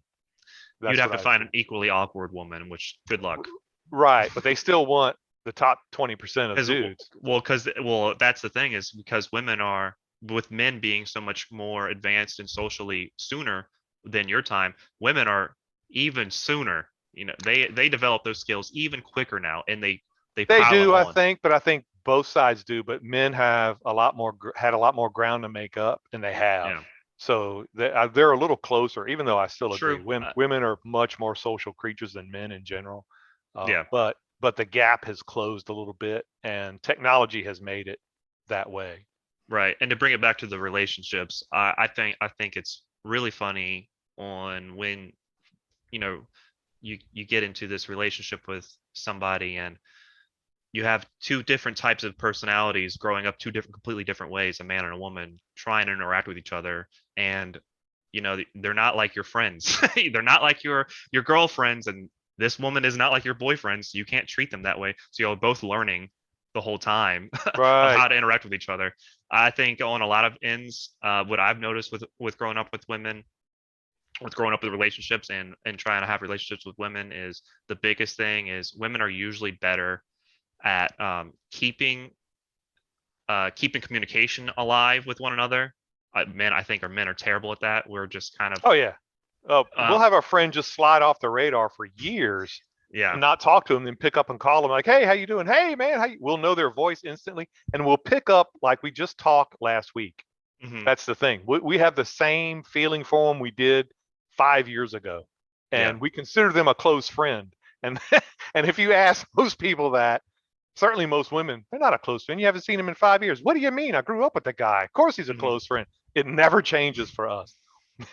You'd That's have what to I find see. an equally awkward woman, which good luck. Right, but they still want the top 20% of Because dudes. well, that's the thing is because women are with men being so much more advanced and socially sooner than your time, women are even sooner. They develop those skills even quicker now, and they They pile it do, I on. think, but I think both sides do. But men have a lot more had a lot more ground to make up, and they have. Yeah, So they're a little closer, even though I still true. agree. Women are much more social creatures than men in general. Yeah, But the gap has closed a little bit, and technology has made it that way. right. And to bring it back to the relationships, I think it's really funny on when you know you get into this relationship with somebody and you have two different types of personalities growing up two different completely different ways, a man and a woman trying to interact with each other, and they're not like your friends. They're not like your girlfriends, and this woman is not like your boyfriend, so you can't treat them that way, so you're both learning the whole time of Right. how to interact with each other. I think on a lot of ends, what I've noticed with growing up with women, with growing up with relationships and trying to have relationships with women, is the biggest thing is women are usually better at keeping communication alive with one another. Men, I think, men are terrible at that. We're just kind of Oh yeah. We'll um, have our friend just slide off the radar for years yeah, and not talk to them, then pick up and call them like, "Hey, how you doing? Hey, man, We'll know their voice instantly, and we'll pick up like we just talked last week. hmm That's the thing. We have the same feeling for them we did 5 years ago, yeah, and we consider them a close friend. And and if you ask most people that, certainly most women, they're not a close friend. You haven't seen him in 5 years. What do you mean? I grew up with the guy. Of course he's a hmm close friend. It never changes for us.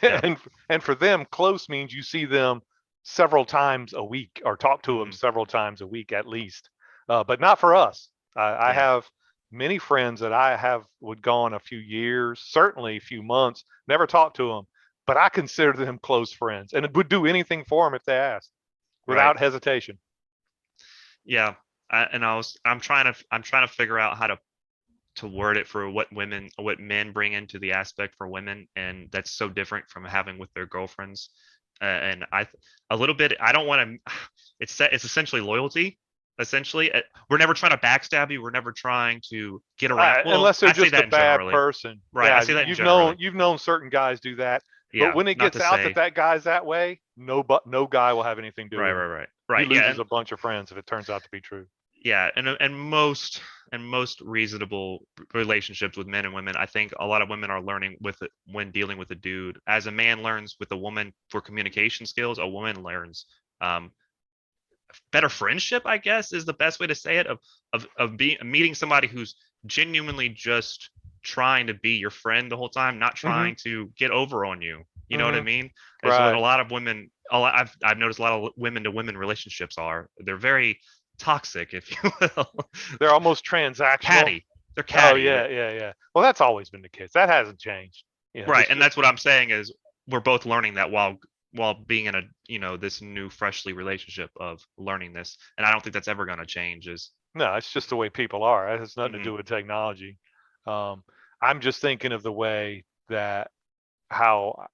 yeah, and and for them, close means you see them several times a week or talk to them hmm several times a week at least. But not for us. I yeah, have many friends that I have would gone a few years, certainly a few months, never talked to them, but I consider them close friends and would do anything for them if they asked right, without hesitation. yeah. I'm trying to figure out how to word it for what men bring into the aspect for women, and that's so different from having with their girlfriends. And a little bit, I don't want to. It's essentially loyalty. Essentially, we're never trying to backstab you. We're never trying to get around. Well, Unless they're I say just a that in bad generally, person. right? I Yeah, say that in you've known generally. you've known certain guys do that, but Yeah, when it not gets to out that say that guy's that way, no guy will have anything to do right, with him. right, right, He right. Yeah, loses a bunch of friends if it turns out to be true. yeah, and most reasonable relationships with men and women, I think a lot of women are learning with it when dealing with a dude. As a man learns with a woman for communication skills, a woman learns um, better friendship, I guess, is the best way to say it. Of being meeting somebody who's genuinely just trying to be your friend the whole time, not Hmm. trying to get over on you. You know what I Hmm. mean? Is what a Right. lot of women. I've noticed a lot of women to women relationships are. They're very toxic, if you will. They're almost transactional. Catty. They're Oh catty. yeah, yeah, yeah. Well, that's always been the case. That hasn't changed. Right, It's and just that's what I'm saying is we're both learning that while being in a this new freshly relationship of learning this, and I don't think that's ever going to change. Is no, it's just the way people are. It has nothing to hmm do with technology. Um, I'm just thinking of the way that how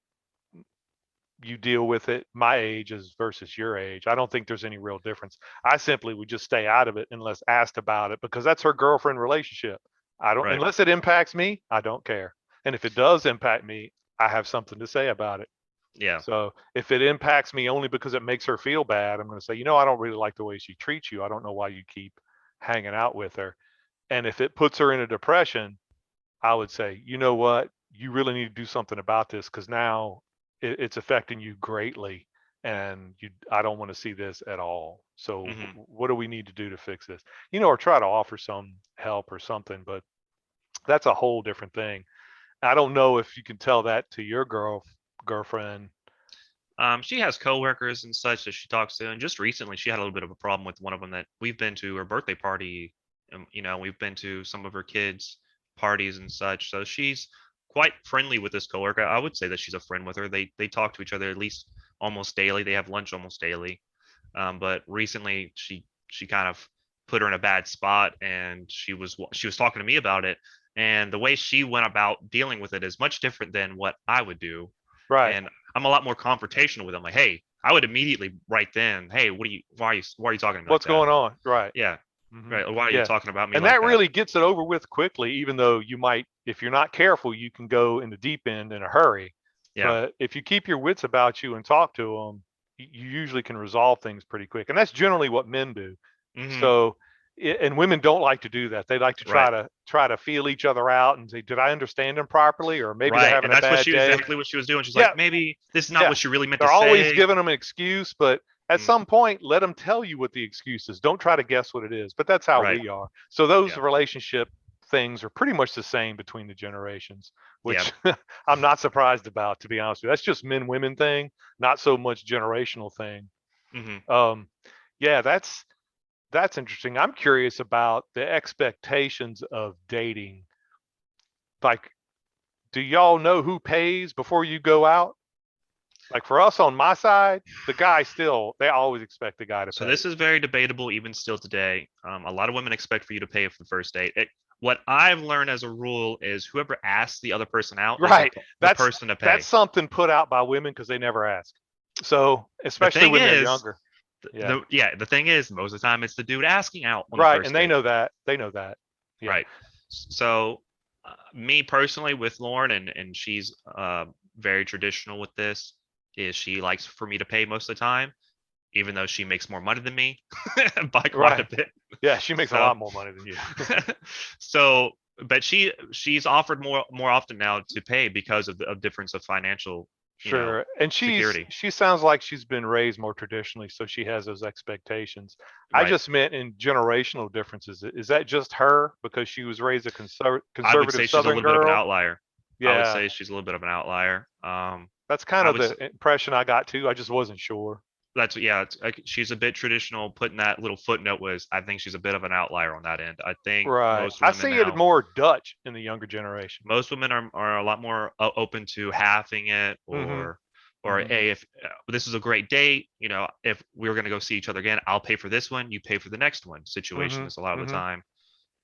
you deal with it my age is versus your age. I don't think there's any real difference. I simply would just stay out of it unless asked about it because that's her girlfriend relationship. I don't right, unless it impacts me, I don't care. And if it does impact me, I have something to say about it. Yeah. So if it impacts me only because it makes her feel bad, I'm going to say, I don't really like the way she treats you. I don't know why you keep hanging out with her. And if it puts her in a depression, I would say, you know what? You really need to do something about this because now it's affecting you greatly. And I don't want to see this at all. So Hmm. what do we need to do to fix this? Or try to offer some help or something. But that's a whole different thing. I don't know if you can tell that to your girlfriend. She has coworkers and such that she talks to, and just recently she had a little bit of a problem with one of them that we've been to her birthday party, and we've been to some of her kids' parties and such. So she's quite friendly with this coworker. I would say that she's a friend with her. They talk to each other at least almost daily. They have lunch almost daily. But recently she kind of put her in a bad spot, and she was talking to me about it, and the way she went about dealing with it is much different than what I would do. Right. And I'm a lot more confrontational with them. Like, hey, I would immediately right then, hey, why are you talking to me like What's that? going on? Right. Yeah, Hmm. right. Why are you Yeah. talking about me And like that that? really gets it over with quickly, even though you might, if you're not careful, you can go in the deep end in a hurry. Yeah. But if you keep your wits about you and talk to them, you usually can resolve things pretty quick. And that's generally what men do. Hmm. So, and women don't like to do that. They like to Right. try to feel each other out and say, did I understand them properly? Or maybe they're Right. having And a that's what bad she day. exactly what she was doing. She's Yeah. like, maybe this is not Yeah. what you really meant to They're always say. giving them an excuse, but at Mm, some point, let them tell you what the excuse is. Don't try to guess what it is. But that's how right. we are. So those Yeah. relationship things are pretty much the same between the generations, Yeah. which I'm not surprised about, to be honest with you. That's just men women thing, not so much generational thing. Hmm. Um, yeah, that's interesting. I'm curious about the expectations of dating. Like, do y'all know who pays before you go out? Like for us on my side, the guy still, they always expect the guy to So pay. this is very debatable even still today. A lot of women expect for you to pay for the first date. What I've learned as a rule is whoever asks the other person out is Right. the That's person to that's pay. something put out by women because they never ask. So The especially thing when they're is, younger. Yeah. the thing is, most of the time it's the dude asking out on the Right. first And they date. know that. They know that. Yeah. Right. So, me personally with Lauren, and she's very traditional with this, is she likes for me to pay most of the time, even though she makes more money than me by quite a Right. bit. Yeah. She makes a So, lot more money than you. so, but she's offered more often now to pay because of the of difference of financial, Sure. And security. she sounds like she's been raised more traditionally, so she has those expectations. I Right. just meant in generational differences. Is that just her because she was raised a I would conservative say she's a Southern little bit of an girl? outlier. I would Yeah. say she's a little bit of an outlier. That's kind I of would the impression I got too. I just wasn't sure. That's yeah. She's a bit traditional. Putting that little footnote was, I think she's a bit of an outlier on that end. I think Right. I see it more Dutch in the younger generation. most women are a lot more open to halving it, Mhm. or Mhm. hey, if this is a great date, if we were gonna go see each other again, I'll pay for this one, you pay for the next one. Situation Mhm. is a lot of the Mhm. time.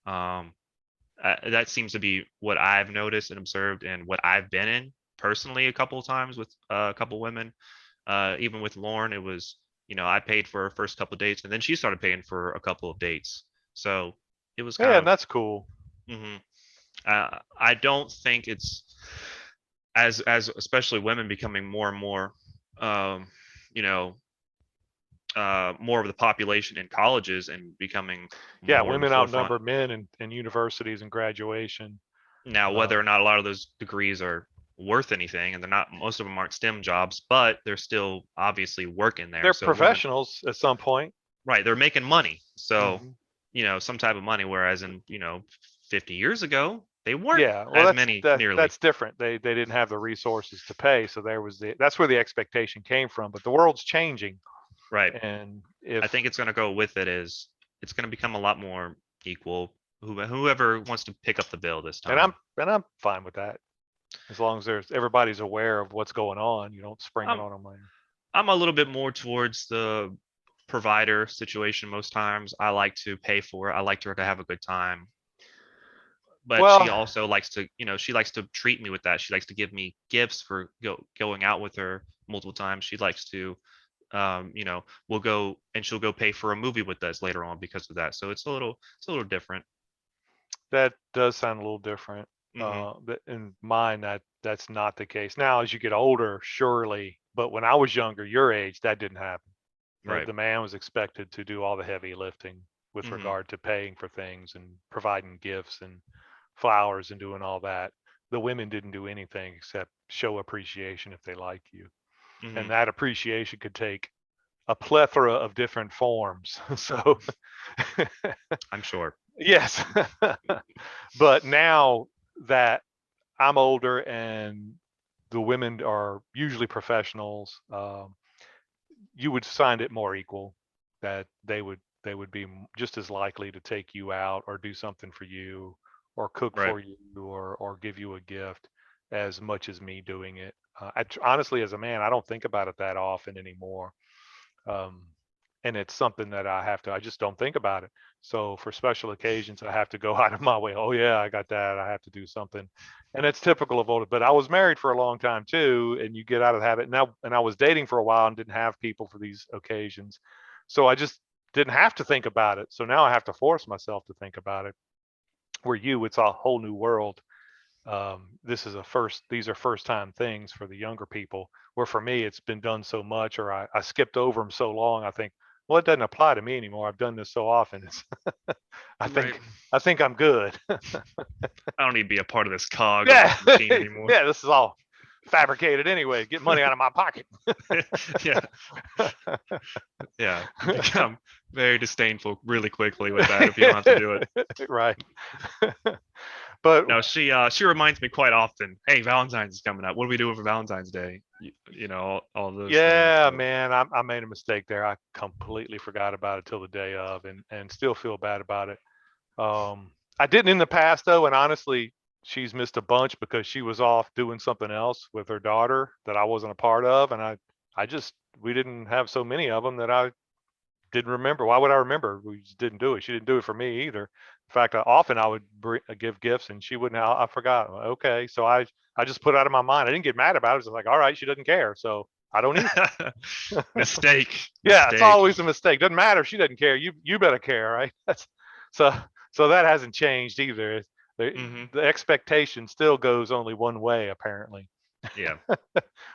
Um, that seems to be what I've noticed and observed, and what I've been in personally a couple of times with a couple women. Even with Lauren, it was, I paid for her first couple of dates, and then she started paying for a couple of dates. So it was kind Yeah, and of, that's cool. mhm. I don't think it's as especially women becoming more and more, um, you know, more of the population in colleges and becoming Yeah, more in the women forefront. outnumber men in universities and graduation. Now, whether Um, or not a lot of those degrees are worth anything, and they're not, most of them aren't STEM jobs, but they're still obviously work in there. they're So women, professionals at some point. right, they're making money. So, Mhm. some type of money. Whereas in, 50 years ago, they weren't Yeah, well, as many nearly. that's different. They didn't have the resources to pay, so that's where the expectation came from. But the world's changing, Right. and I if think it's going to go with it is it's going to become a lot more equal. Whoever wants to pick up the bill this and time. I'm fine with that as long as there's everybody's aware of what's going on. You don't spring it I'm on them later. I'm a little bit more towards the provider situation most times. I like to pay for it. I like her to have a good time. But she Well, also likes to, she likes to treat me with that. She likes to give me gifts for going out with her multiple times. She likes to, we'll go and she'll go pay for a movie with us later on because of that. So it's a little different. that does sound a little different. Hmm. But in mine, that's not the case. Now, as you get older, surely, but when I was younger, your age, that didn't happen. The, Right. the man was expected to do all the heavy lifting with Hmm. regard to paying for things and providing gifts and flowers and doing all that. The women didn't do anything except show appreciation if they liked you. And Hmm. that appreciation could take a plethora of different forms. So, I'm sure. yes. But now that I'm older and the women are usually professionals, you would find it more equal that they would be just as likely to take you out or do something for you or cook Right. for you or give you a gift as much as me doing it. Honestly, as a man, I don't think about it that often anymore. Um, and it's something that I just don't think about it. So for special occasions, I have to go out of my way. Oh yeah, I got that. I have to do something. And it's typical of older, but I was married for a long time too. And you get out of the habit now. And I was dating for a while and didn't have people for these occasions. So I just didn't have to think about it. So now I have to force myself to think about it. Where it's a whole new world. These are first time things for the younger people, where for me it's been done so much, or I skipped over them so long. I think, well, it doesn't apply to me anymore. I've done this so often. I Right. think I think I'm good. I don't need to be a part of this cog of Yeah. this machine anymore. Yeah, this is all fabricated anyway. Get money out of my pocket. Yeah. Yeah. You become very disdainful really quickly with that if you don't have to do it. Right. But No, she reminds me quite often, hey, Valentine's is coming up. What are we doing for Valentine's Day? You know, all those things. yeah, So man, I made a mistake there. I completely forgot about it till the day of, and still feel bad about it. I didn't in the past though, and honestly, she's missed a bunch because she was off doing something else with her daughter that I wasn't a part of, and I just we didn't have so many of them that I didn't remember. Why would I remember? We just didn't do it. She didn't do it for me either. In fact, often I would give gifts and she wouldn't. I forgot. Okay, so I just put it out of my mind. I didn't get mad about it. I was just like, all right, she doesn't care, so I don't either. mistake, Yeah, it's mistake. always a mistake. Doesn't matter if she doesn't care. You better care, right? So so that hasn't changed either. Hmm. The expectation still goes only one way, apparently, Yeah.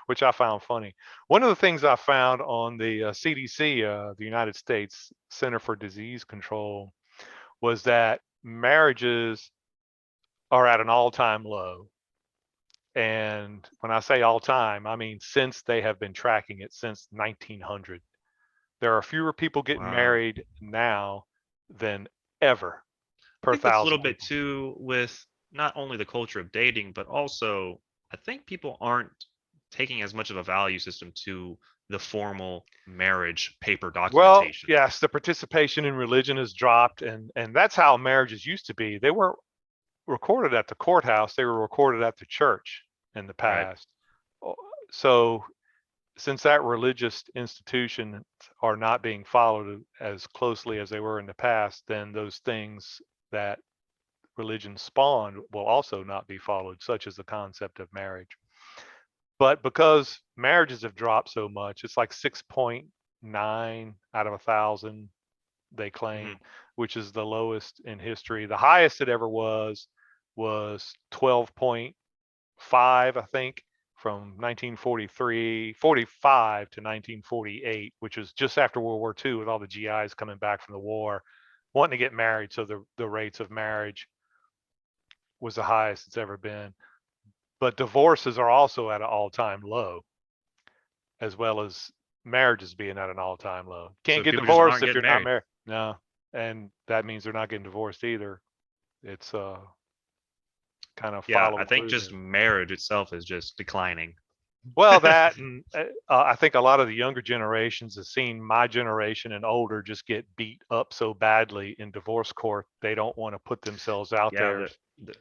which I found funny. One of the things I found on the CDC, the United States Center for Disease Control, was that marriages are at an all-time low. And when I say all time, I mean since they have been tracking it since 1900. There are fewer people getting Wow. married now than ever I per think that's a little thousand bit people. too with not only the culture of dating, but also I think people aren't taking as much of a value system to the formal marriage paper Well, documentation. yes, the participation in religion has dropped, and that's how marriages used to be. They weren't recorded at the courthouse; they were recorded at the church in the Right. past. Oh, so, since that religious institutions are not being followed as closely as they were in the past, then those things that religion spawned will also not be followed, such as the concept of marriage. But because marriages have dropped so much, it's like 6.9 out of 1,000, they Hmm. claim, which is the lowest in history. The highest it ever was 12.5, I think, from 1945 to 1948, which was just after World War II, with all the GIs coming back from the war, wanting to get married. So the rates of marriage was the highest it's ever been. But divorces are also at an all-time low, as well as marriages being at an all-time low. Can't So get people just divorced aren't if getting you're not married. married. No, and that means they're not getting divorced either. It's kind of Yeah, I following think through just there. marriage itself is just declining. Well, that and I think a lot of the younger generations have seen my generation and older just get beat up so badly in divorce court, they don't want to put themselves out Yeah, there.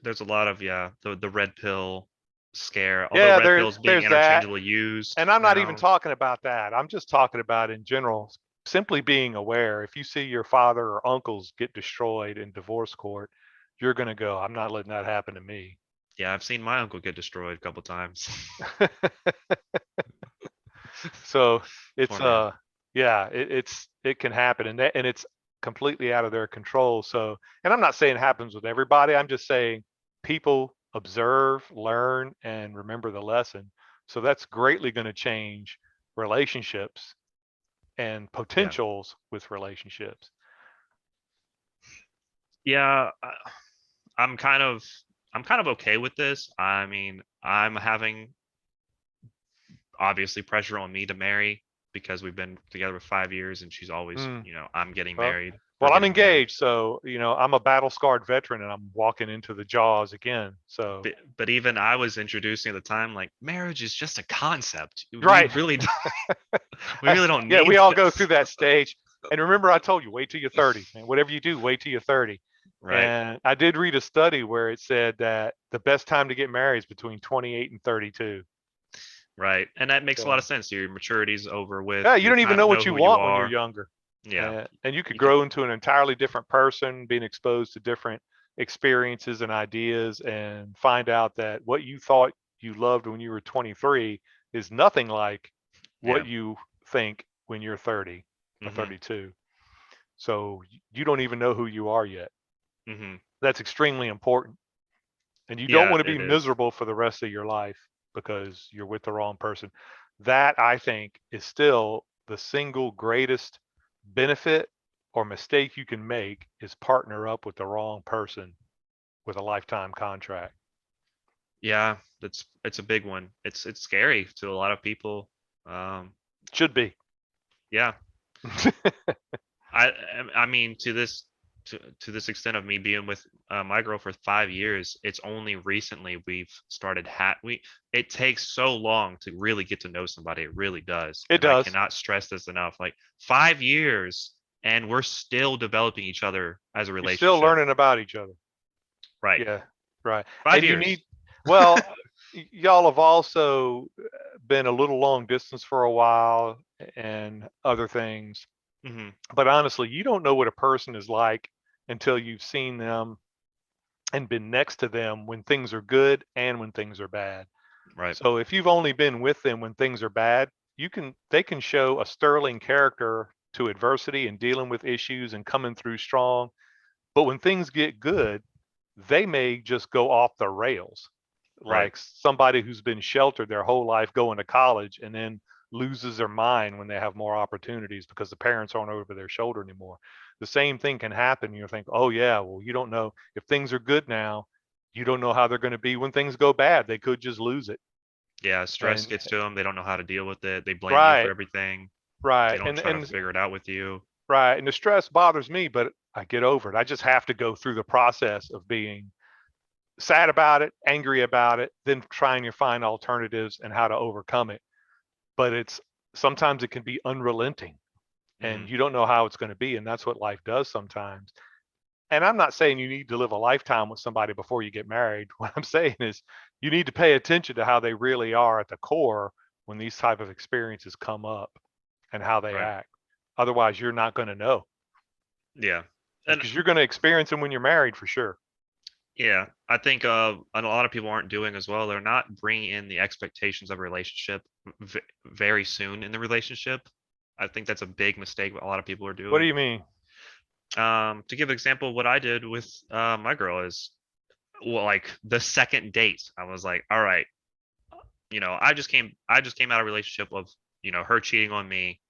there's a lot of the red pill scare. Although Yeah, red pill's being there's that. interchangeably used And I'm not even now. talking about that. I'm just talking about in general, simply being aware. If you see your father or uncles get destroyed in divorce court, you're going to go, I'm not letting that happen to me. Yeah, I've seen my uncle get destroyed a couple times. So it's Poor man. yeah, it can happen, and it's completely out of their control. So, and I'm not saying it happens with everybody. I'm just saying people observe, learn, and remember the lesson. So that's greatly going to change relationships and Yeah. potentials with relationships. Yeah. I'm kind of I'm kind of okay with this. I mean, I'm having obviously pressure on me to marry because we've been together for 5 years and she's always, Mm, I'm getting well, married. We're well, I'm getting married. engaged, so I'm a battle scarred veteran, and I'm walking into the jaws again. So But even I was introducing at the time, like marriage is just a concept. We right, really don't, we really don't yeah, need we all go this. through that stage. And remember, I told you, wait till you're 30, man. Whatever you do, wait till you're 30. Right. And I did read a study where it said that the best time to get married is between 28 and 32. Right. And that makes a lot of So sense. Your maturity's over with. yeah, you You don't even kind of know know what you who you want when you're are. younger. Yeah. And you could You can grow into an entirely different person, being exposed to different experiences and ideas, and find out that what you thought you loved when you were 23 is nothing like yeah. what you think when you're 30 or Mhm. 32. So you don't even know who you are yet. Mhm. That's extremely important. And you don't Yeah, want to be it is. miserable for the rest of your life because you're with the wrong person. That, I think, is still the single greatest benefit or mistake you can make, is partner up with the wrong person with a lifetime contract. Yeah, it's a big one. It's scary to a lot of people. Um, Should be. yeah, I I mean to this extent of me being with my girl for 5 years, it's only recently we've started we it takes so long to really get to know somebody. It really does, It and I does. cannot stress this enough. Like 5 years, and we're still developing each other as a You're still relationship. learning about each other. Right, Yeah, right. five And you need, years. well, y'all have also been a little long distance for a while and other things. Hmm. But honestly, you don't know what a person is like until you've seen them and been next to them when things are good and when things are bad. Right. So if you've only been with them when things are bad, they can show a sterling character to adversity and dealing with issues and coming through strong. But when things get good, they may just go off the rails, Right. like somebody who's been sheltered their whole life going to college and then loses their mind when they have more opportunities because the parents aren't over their shoulder anymore. The same thing can happen. You think, oh yeah, well, you don't know if things are good now, you don't know how they're going to be when things go bad. They could just lose it. Yeah, stress And gets to them. They don't know how to deal with it. They blame you for right, everything. They right, don't try to figure it out with you. right, and the stress bothers me, but I get over it. I just have to go through the process of being sad about it, angry about it, then trying to find alternatives and how to overcome it. But it's sometimes it can be unrelenting Hmm. and you don't know how it's going to be. And that's what life does sometimes. And I'm not saying you need to live a lifetime with somebody before you get married. What I'm saying is you need to pay attention to how they really are at the core when these type of experiences come up and how they Right. act. Otherwise, you're not going to know Yeah. And because you're going to experience them when you're married for sure. yeah, I think a lot of people aren't doing as well. They're not bringing in the expectations of a relationship very soon in the relationship. I think that's a big mistake what a lot of people are What do doing. you mean? To give an example, what I did with my girl is, well, like the second date, I was like, all right, I just came out of a relationship of, her cheating on me,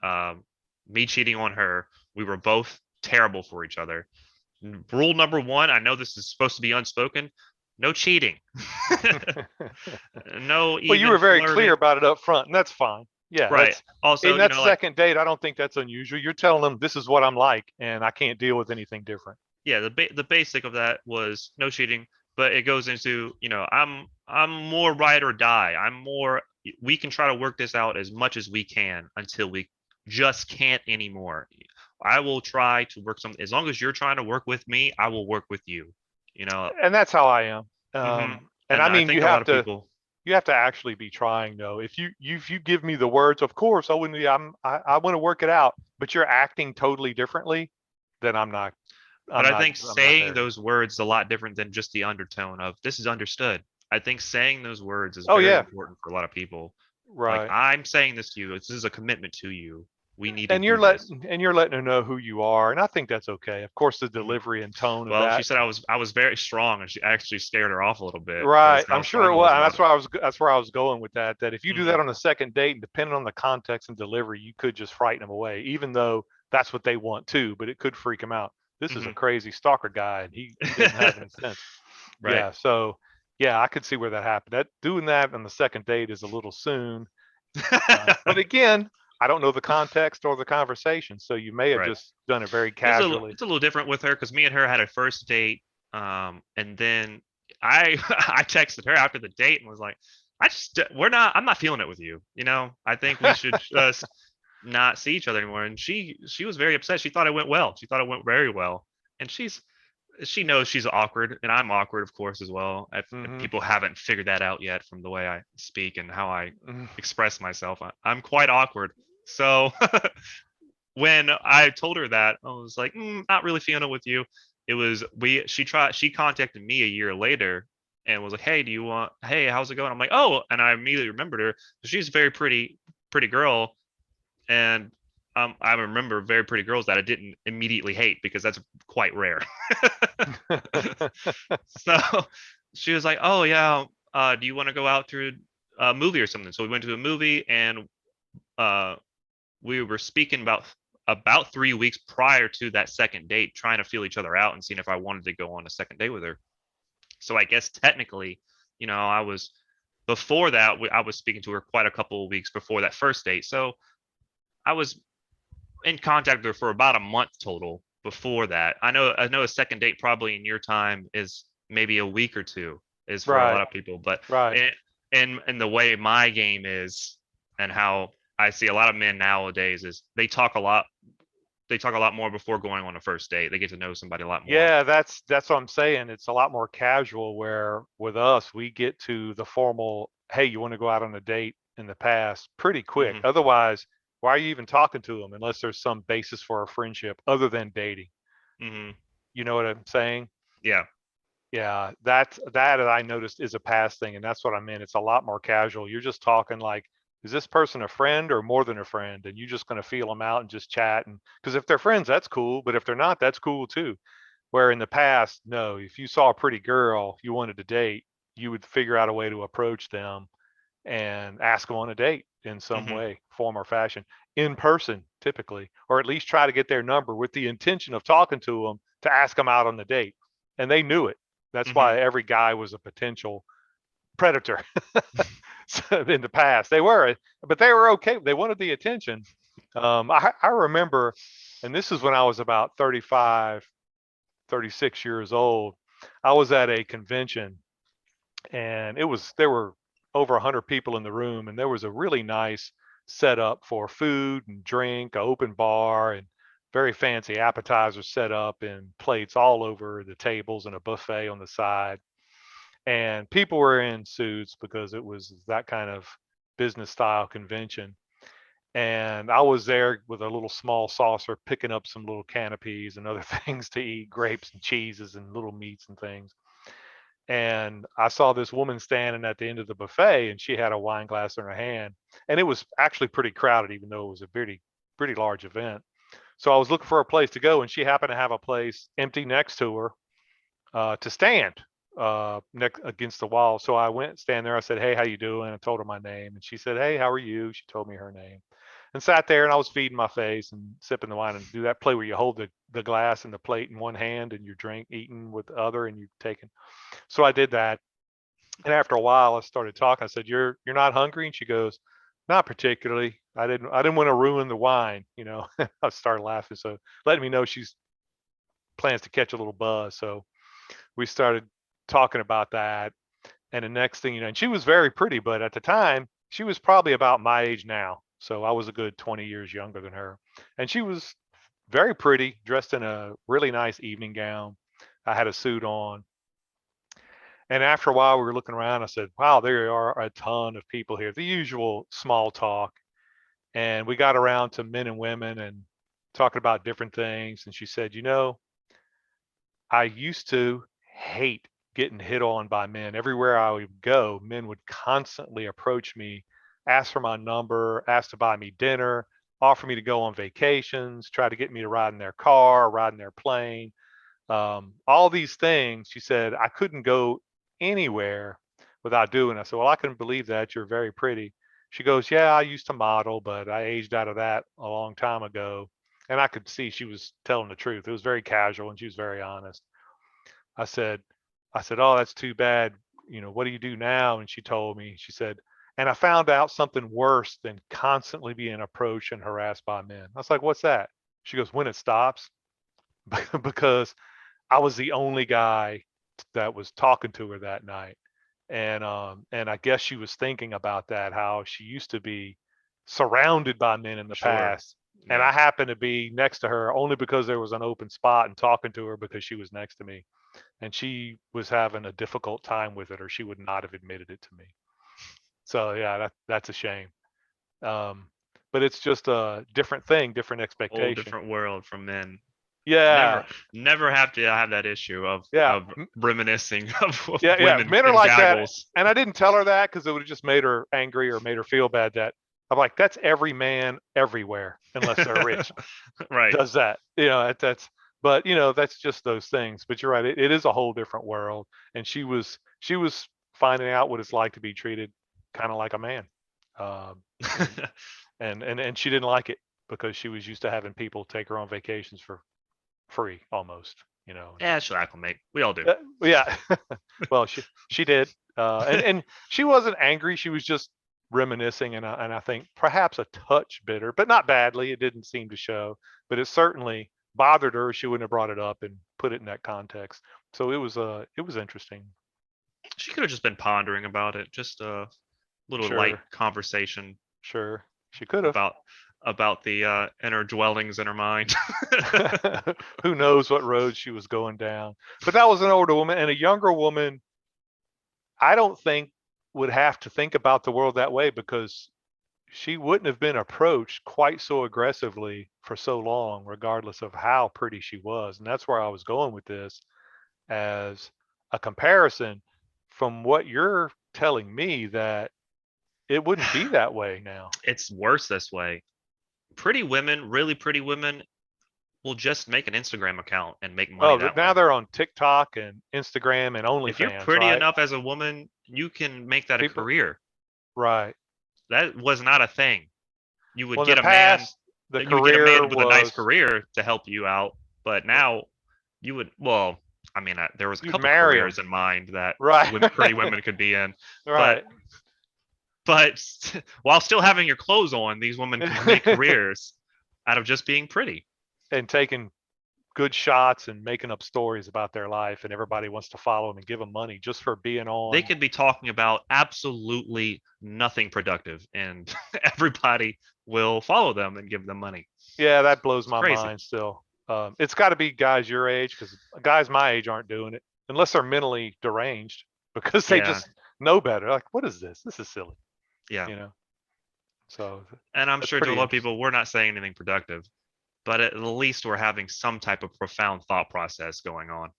um, me cheating on her. We were both terrible for each other. Rule number one, I know this is supposed to be unspoken, no cheating. No Well, you even were very clear flirting. about it up front, and that's fine. Yeah, Right. that's in Also, that like, second date. I don't think that's unusual. You're telling them this is what I'm like, and I can't deal with anything different. yeah, the basic of that was no cheating, but it goes into, I'm more ride or die. I'm more, we can try to work this out as much as we can until we just can't anymore. I will try to work something as long as you're trying to work with me, I will work with you. You know. And that's how I am. Hmm. And And I I mean, think a lot of people. you have to actually be trying though. If you give me the words, of course I wouldn't. I want to work it out, but you're acting totally differently, then But I think I'm not saying there. those words is a lot different than just the undertone of this is understood. I think saying those words is Oh very yeah, important for a lot of people. Like, right. I'm saying this to you. This is a commitment to you. We need to And do this. you're letting her know who you are, and I think that's okay. Of course, the Mhm. delivery and tone of Well, she that. said I was very strong, and she actually scared her off a little bit because Right. I'm how sure strong it I was. was And about it. that's where I was going with that. That if you do Hmm. that on the second date, and depending on the context and delivery, you could just frighten them away, even though that's what they want too. But it could freak them out. This is a Hmm. crazy stalker guy, and he doesn't have any sense. Right. Yeah. So yeah, I could see where that happened. That doing that on the second date is a little soon. But again, I don't know the context or the conversation, so you may have Right. just done it very It's a casually. it's a little different with her because me and her had a first date, and then I I texted her after the date and was like, I'm not feeling it with you. I think we should just not see each other anymore. And she was very upset. She thought it went well. She thought it went very well. And she knows she's awkward, and I'm awkward, of course, as well. If Hmm. people haven't figured that out yet from the way I speak and how I Hmm. express myself, I'm quite awkward. So when I told her that, I was like, not really feeling it with you. It was she contacted me a year later and was like, hey, hey, how's it going? I'm like, oh, and I immediately remembered her. She's a very pretty girl, and I remember very pretty girls that I didn't immediately hate because that's quite rare. So she was like, oh yeah, do you want to go out to a movie or something? So we went to a movie, and uh, we were speaking about 3 weeks prior to that second date, trying to feel each other out and seeing if I wanted to go on a second date with her. So I guess technically, I was before that. I was speaking to her quite a couple of weeks before that first date. So I was in contact with her for about a month total before that. I know a second date probably in your time is maybe a week or two is for a lot Right. of people, but Right. in the way my game is and how I see a lot of men nowadays is they talk a lot more before going on a first date. They get to know somebody a lot more. Yeah, that's what I'm saying. It's a lot more casual where with us we get to the formal, hey, you want to go out on a date in the past pretty quick. Hmm. Otherwise, why are you even talking to them unless there's some basis for a friendship other than dating? Hmm. You know what I'm saying? Yeah. Yeah, that I noticed is a past thing, and that's what I meant. It's a lot more casual. You're just talking like, is this person a friend or more than a friend? And you're just going to feel them out and just chat. And because if they're friends, that's cool. But if they're not, that's cool too. Where in the past, no, if you saw a pretty girl you wanted to date, you would figure out a way to approach them and ask them on a date in some Hmm. way, form or fashion, in person typically, or at least try to get their number with the intention of talking to them to ask them out on the date. And they knew it. That's Hmm. why every guy was a potential predator. So in the past. They were, but they were okay. They wanted the attention. I remember, and this is when I was about 35, 36 years old. I was at a convention, and there were over 100 people in the room, and there was a really nice setup for food and drink, an open bar, and very fancy appetizers set up in plates all over the tables and a buffet on the side. And people were in suits because it was that kind of business style convention. And I was there with a little small saucer picking up some little canopies and other things to eat, grapes and cheeses and little meats and things. And I saw this woman standing at the end of the buffet, and she had a wine glass in her hand. And it was actually pretty crowded, even though it was a pretty large event. So I was looking for a place to go, and she happened to have a place empty next to her to stand next against the wall. So I went stand there. I said, "Hey, how you doing?" I told her my name, and she said, "Hey, how are you?" She told me her name, and sat there. And I was feeding my face and sipping the wine, and do that play where you hold the glass and the plate in one hand and your drink eating with the other, and you're taking. So I did that, and after a while, I started talking. I said, "You're not hungry?" And she goes, "Not particularly. I didn't want to ruin the wine, you know." I started laughing, so letting me know she's plans to catch a little buzz. So we started talking about that. And the next thing you know, and she was very pretty, but at the time, she was probably about my age now. So I was a good 20 years younger than her. And she was very pretty, dressed in a really nice evening gown. I had a suit on. And after a while, we were looking around. I said, wow, there are a ton of people here. The usual small talk. And we got around to men and women and talking about different things. And she said, I used to hate getting hit on by men. Everywhere I would go, men would constantly approach me, ask for my number, ask to buy me dinner, offer me to go on vacations, try to get me to ride in their car, ride in their plane, all these things. She said I couldn't go anywhere without doing it. I said, well, I couldn't believe that. You're very pretty. She goes, yeah, I used to model, but I aged out of that a long time ago. And I could see she was telling the truth. It was very casual and she was very honest. I said, oh, that's too bad. What do you do now? And she told me, she said, and I found out something worse than constantly being approached and harassed by men. I was like, what's that? She goes, when it stops, because I was the only guy that was talking to her that night. And I guess she was thinking about that, how she used to be surrounded by men in the Sure. past. And I Yeah. happened to be next to her only because there was an open spot and talking to her because she was next to me. And she was having a difficult time with it, or she would not have admitted it to me. So yeah, that's a shame. Um, but it's just a different thing, different Whole expectation. different world from men. Yeah, Never have to have that issue of yeah. reminiscing of Yeah, yeah. women Men are in like that. gaggles. And I didn't tell her that because it would have just made her angry or made her feel bad. That I'm like, that's every man everywhere, unless they're rich, Right. does that. But that's just those things. But you're right. It is a whole different world. And she was finding out what it's like to be treated kind of like a man. Um, and, and she didn't like it because she was used to having people take her on vacations for free almost, you know. Yeah, she'll acclimate. We all do. Yeah. Well, she did, and she wasn't angry. She was just reminiscing, and I think perhaps a touch bitter, but not badly. It didn't seem to show, but it certainly bothered her. She wouldn't have brought it up and put it in that context. So it was interesting. She could have just been pondering about it. Just a little light Sure, conversation sure, she could have. about the inner dwellings in her mind. Who knows what road she was going down? But that was an older woman, and a younger woman, I don't think would have to think about the world that way because she wouldn't have been approached quite so aggressively for so long, regardless of how pretty she was. And that's where I was going with this as a comparison from what you're telling me that it wouldn't be that way now. It's worse this way. Pretty women, really pretty women, will just make an Instagram account and make money Oh, that now way. they're on TikTok and Instagram and If you're OnlyFans, pretty right? enough as a woman, you can make that a People, career. right. That was not a thing. You would Well, in the get a man, past, the you would get a career man with a nice was career to help you out, but now you would, well, I mean, there was a you'd couple marry them, careers in mind that right? pretty women could be in, but Right. but while still having your clothes on, these women could make careers out of just being pretty. And taking good shots and making up stories about their life, and everybody wants to follow them and give them money just for being They on. could be talking about absolutely nothing productive, and everybody will follow them and give them money. Yeah, that blows It's my crazy. mind still. It's got to be guys your age, because guys my age aren't doing it unless they're mentally deranged because they Yeah, just know better. Like, what is this? This is silly, yeah. you know. So And I'm that's sure to a pretty lot of interesting. people, we're not saying anything productive, but at least we're having some type of profound thought process going on.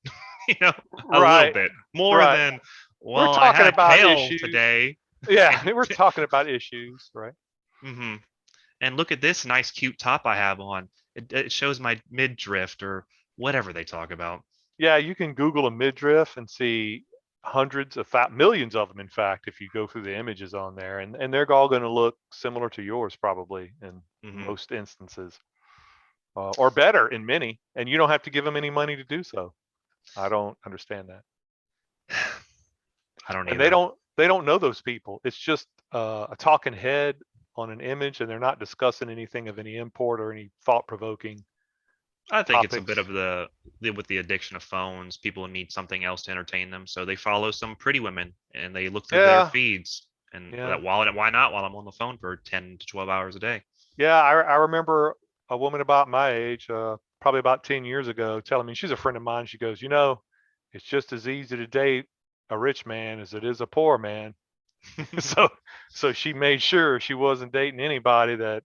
you know, a little Right, bit more right. than, We're well, I talking had about kale issues. today, Yeah, and we're talking about issues, right? hmm and look at this nice, cute top I have on. It shows my midriff or whatever they talk about. Yeah, you can Google a midriff and see hundreds of millions of them, in fact, if you go through the images on there, and they're all going to look similar to yours probably in hmm most instances, or better in many, and you don't have to give them any money to do so. I don't understand that, I don't and they either. don't they don't know those people. It's just a talking head on an image, and they're not discussing anything of any import or any thought-provoking I think it's a bit of topics. with the addiction of phones, people need something else to entertain them, so they follow some pretty women and they look through their Yeah, feeds. And yeah. that why not while I'm on the phone for 10 to 12 hours a day? Yeah, I remember a woman about my age, probably about 10 years ago, telling me, she's a friend of mine. She goes, it's just as easy to date a rich man as it is a poor man. So, so she made sure she wasn't dating anybody that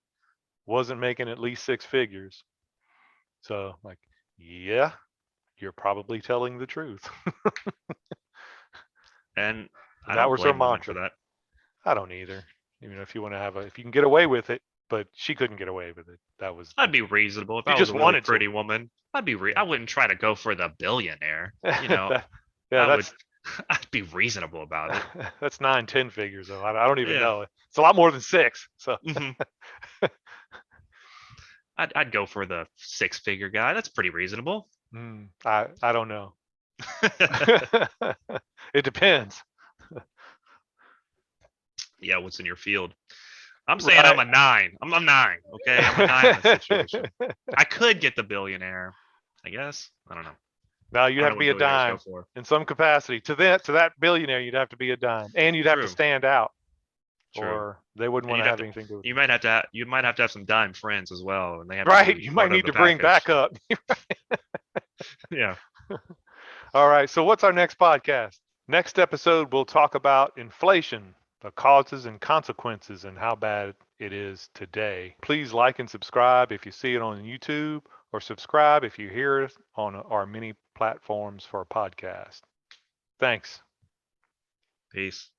wasn't making at least six figures. So, like, yeah, you're probably telling the truth. And I And that don't was her blame women for mantra. that. I don't either. If you want to if you can get away with it, but she couldn't get away with it. That was I'd be reasonable if she I was just a really wanted to. pretty woman. I'd be Yeah. I wouldn't try to go for the billionaire. You know, Yeah, I would. that's I'd be reasonable about it. that's 9, 10 figures though. I don't even Yeah. know. It's a lot more than 6. So hmm I'd go for the six-figure guy. That's pretty reasonable. I don't know. It depends. Yeah, what's in your field? I'm saying I'm Right. a 9. I'm a 9. Okay, I'm a 9 in this situation. I could get the billionaire. I guess. I don't know. Now I you'd don't have know to what be a billionaires go dime for. in some capacity. To that billionaire, you'd have to be a dime, and you'd have to True. stand out, True. or they wouldn't And want you'd to have have to. anything to do with You it. might have to. You might have to have some dime friends as well, and they have to Right? be You might part of need the to bring package. backup. Yeah. All right. So what's our next podcast? Next episode, we'll talk about inflation, the causes and consequences, and how bad it is today. Please like and subscribe if you see it on YouTube, or subscribe if you hear it on our many platforms for a podcast. Thanks. Peace.